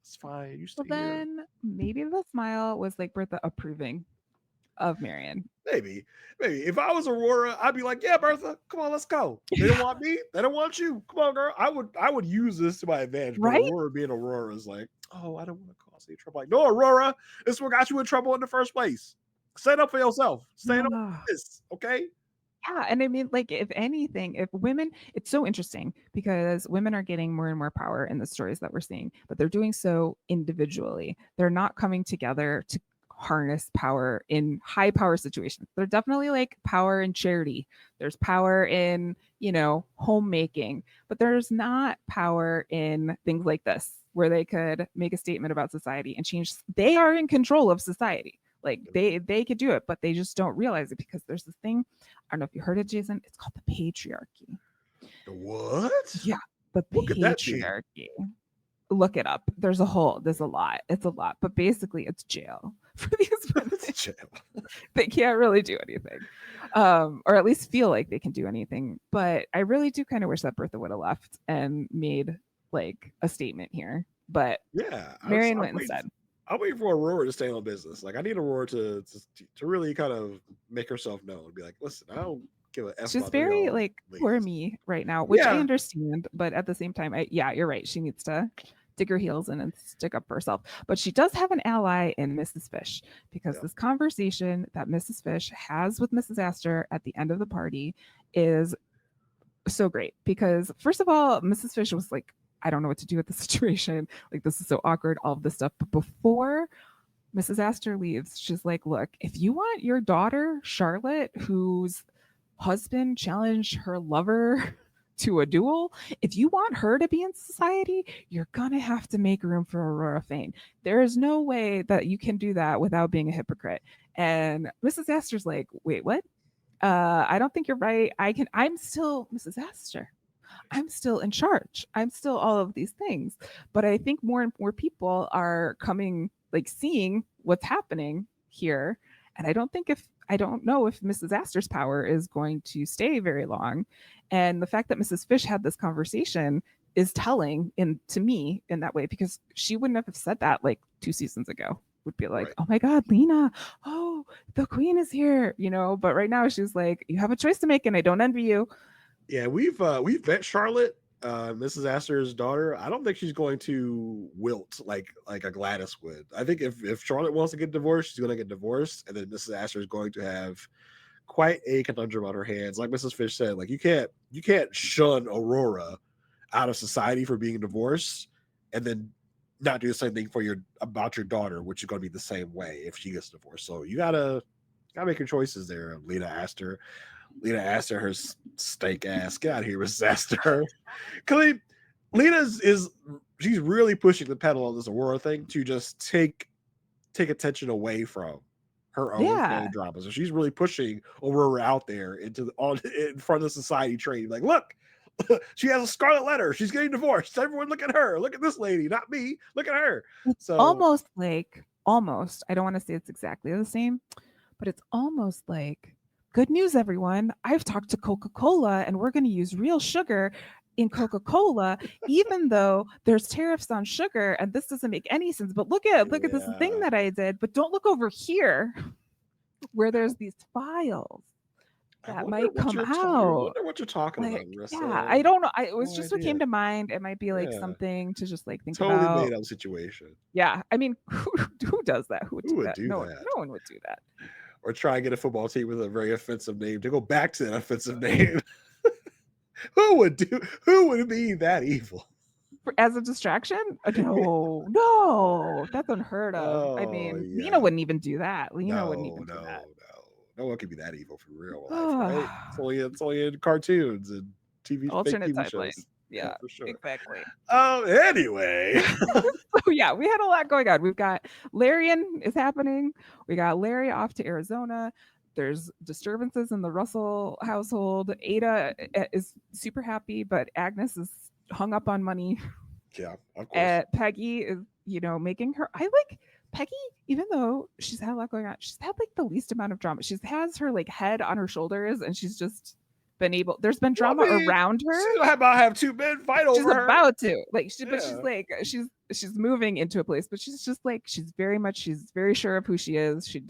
it's fine. You stay here." Then maybe the smile was Bertha approving of Marian. Maybe. If I was Aurora, I'd be like, "Yeah, Bertha, come on, let's go." They don't want me. They don't want you. Come on, girl. I would use this to my advantage. Right? But Aurora being Aurora is like, "Oh, I don't want to cause any trouble." Like, no, Aurora, this is what got you in trouble in the first place. Stand up for yourself. Stand up for this, okay? Yeah, and I mean, if anything, if women, it's so interesting because women are getting more and more power in the stories that we're seeing, but they're doing so individually. They're not coming together to harness power in high power situations. There's definitely power in charity. There's power in, homemaking, but there's not power in things like this where they could make a statement about society and change. They are in control of society. They could do it, but they just don't realize it because there's this thing. I don't know if you heard it, Jason. It's called the patriarchy. The what? Yeah, the patriarchy. Look it up. There's a lot. It's a lot, but basically it's jail for these women. It's jail. They can't really do anything, or at least feel like they can do anything. But I really do kind of wish that Bertha would have left and made a statement here. But yeah, Marian went instead. I'm waiting for Aurora to stay on business. Like, I need Aurora to really kind of make herself known and be like, listen, I don't give a F She's about none of very y'all like poor ladies. me right now, which I Yeah. understand, but at the same time, yeah, you're right. She needs to dig her heels in and stick up for herself. But she does have an ally in Mrs. Fish, because this conversation that Mrs. Fish has with Mrs. Astor at the end of the party is so great. Because first of all, Mrs. Fish was like, I don't know what to do with the situation. Like, this is so awkward, all of this stuff. But before Mrs. Astor leaves, she's like, look, if you want your daughter, Charlotte, whose husband challenged her lover to a duel, if you want her to be in society, you're gonna have to make room for Aurora Fane. There is no way that you can do that without being a hypocrite. And Mrs. Astor's like, wait, what? I don't think you're right. I'm still Mrs. Astor. I'm still in charge. I'm still all of these things. But I think more and more people are coming, like, seeing what's happening here. And I don't know if Mrs. Astor's power is going to stay very long. And the fact that Mrs. Fish had this conversation is telling to me in that way, because she wouldn't have said that like 2 seasons ago. Would be like, oh my God, Lena, oh, the queen is here, but right now she's like, you have a choice to make and I don't envy you. Yeah, we've met Charlotte, Mrs. Astor's daughter. I don't think she's going to wilt like a Gladys would. I think if Charlotte wants to get divorced, she's going to get divorced, and then Mrs. Astor is going to have quite a conundrum on her hands. Like Mrs. Fish said, like you can't shun Aurora out of society for being divorced, and then not do the same thing about your daughter, which is going to be the same way if she gets divorced. So you gotta make your choices there, Lena Astor. Lena Astor, her steak ass. Get out of here, Mrs. Astor. She's really pushing the pedal on this Aurora thing to just take attention away from her own family drama. So she's really pushing Aurora out there in front of the society trade. Like, look, she has a scarlet letter. She's getting divorced. Everyone look at her. Look at this lady, not me. Look at her. It's almost, I don't want to say it's exactly the same, but it's almost like, good news, everyone. I've talked to Coca-Cola and we're going to use real sugar in Coca-Cola, even though there's tariffs on sugar and this doesn't make any sense. But look at this thing that I did. But don't look over here where there's these files that might come out. I wonder what you're talking about, Marissa. Yeah, I don't know. It was just what came to mind. It might be like something to just like think about. Totally made up situation. Yeah, I mean, who does that? Who would do that? No one would do that. Or try and get a football team with a very offensive name to go back to that offensive name. Who would be that evil? As a distraction? No, that's unheard of. I mean, Lena wouldn't even do that. Lena wouldn't even do that. No one could be that evil for real life, right? It's only in cartoons and alternate TV shows. Yeah, for sure. Exactly. Anyway. So yeah, we had a lot going on. We've got Larian is happening. We got Larry off to Arizona. There's disturbances in the Russell household. Ada is super happy, but Agnes is hung up on money. Yeah, of course. Peggy is, making her. I like Peggy, even though she's had a lot going on. She's had like the least amount of drama. She has her like head on her shoulders, and she's just been able. There's been drama around her. She's about to have 2 men fight over her. She's about to, like, but she's like, she's moving into a place, but she's just like, she's very sure of who she is. She,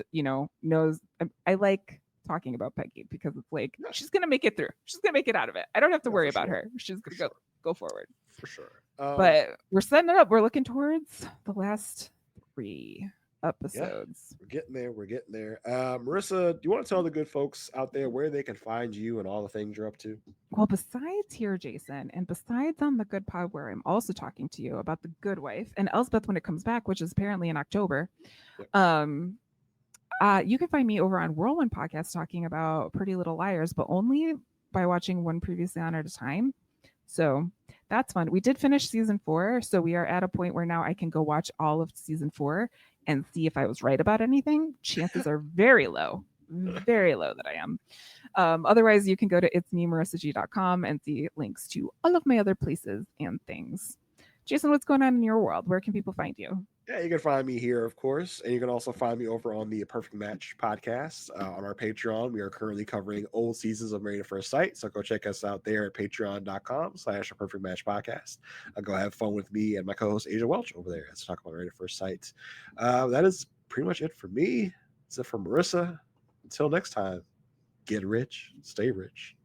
knows. I like talking about Peggy because it's like she's gonna make it through. She's gonna make it out of it. I don't have to worry about her. She's gonna go forward for sure. But we're setting it up. We're looking towards the last 3 episodes. Yeah, we're getting there. Marissa, do you want to tell the good folks out there where they can find you and all the things you're up to? Well, besides here, Jason, and besides on the Good Pod, where I'm also talking to you about The Good Wife and Elsbeth when it comes back, which is apparently in October. Yep. You can find me over on Whirlwind Podcast talking about Pretty Little Liars, but only by watching one previously on at a time. So that's fun. We did finish season 4, so we are at a point where now I can go watch all of season 4 and see if I was right about anything. Chances are very low that I am. Otherwise, you can go to itsmemarissag.com and see links to all of my other places and things Jason, what's going on in your world? Where can people find you? Yeah, you can find me here, of course, and you can also find me over on the Perfect Match podcast on our Patreon. We are currently covering old seasons of Married at First Sight, so go check us out there at patreon.com/a Perfect Match podcast. Go have fun with me and my co-host Asia Welch over there. Let's talk about Married at First Sight. That is pretty much it for me. That's it for Marissa. Until next time, get rich, stay rich.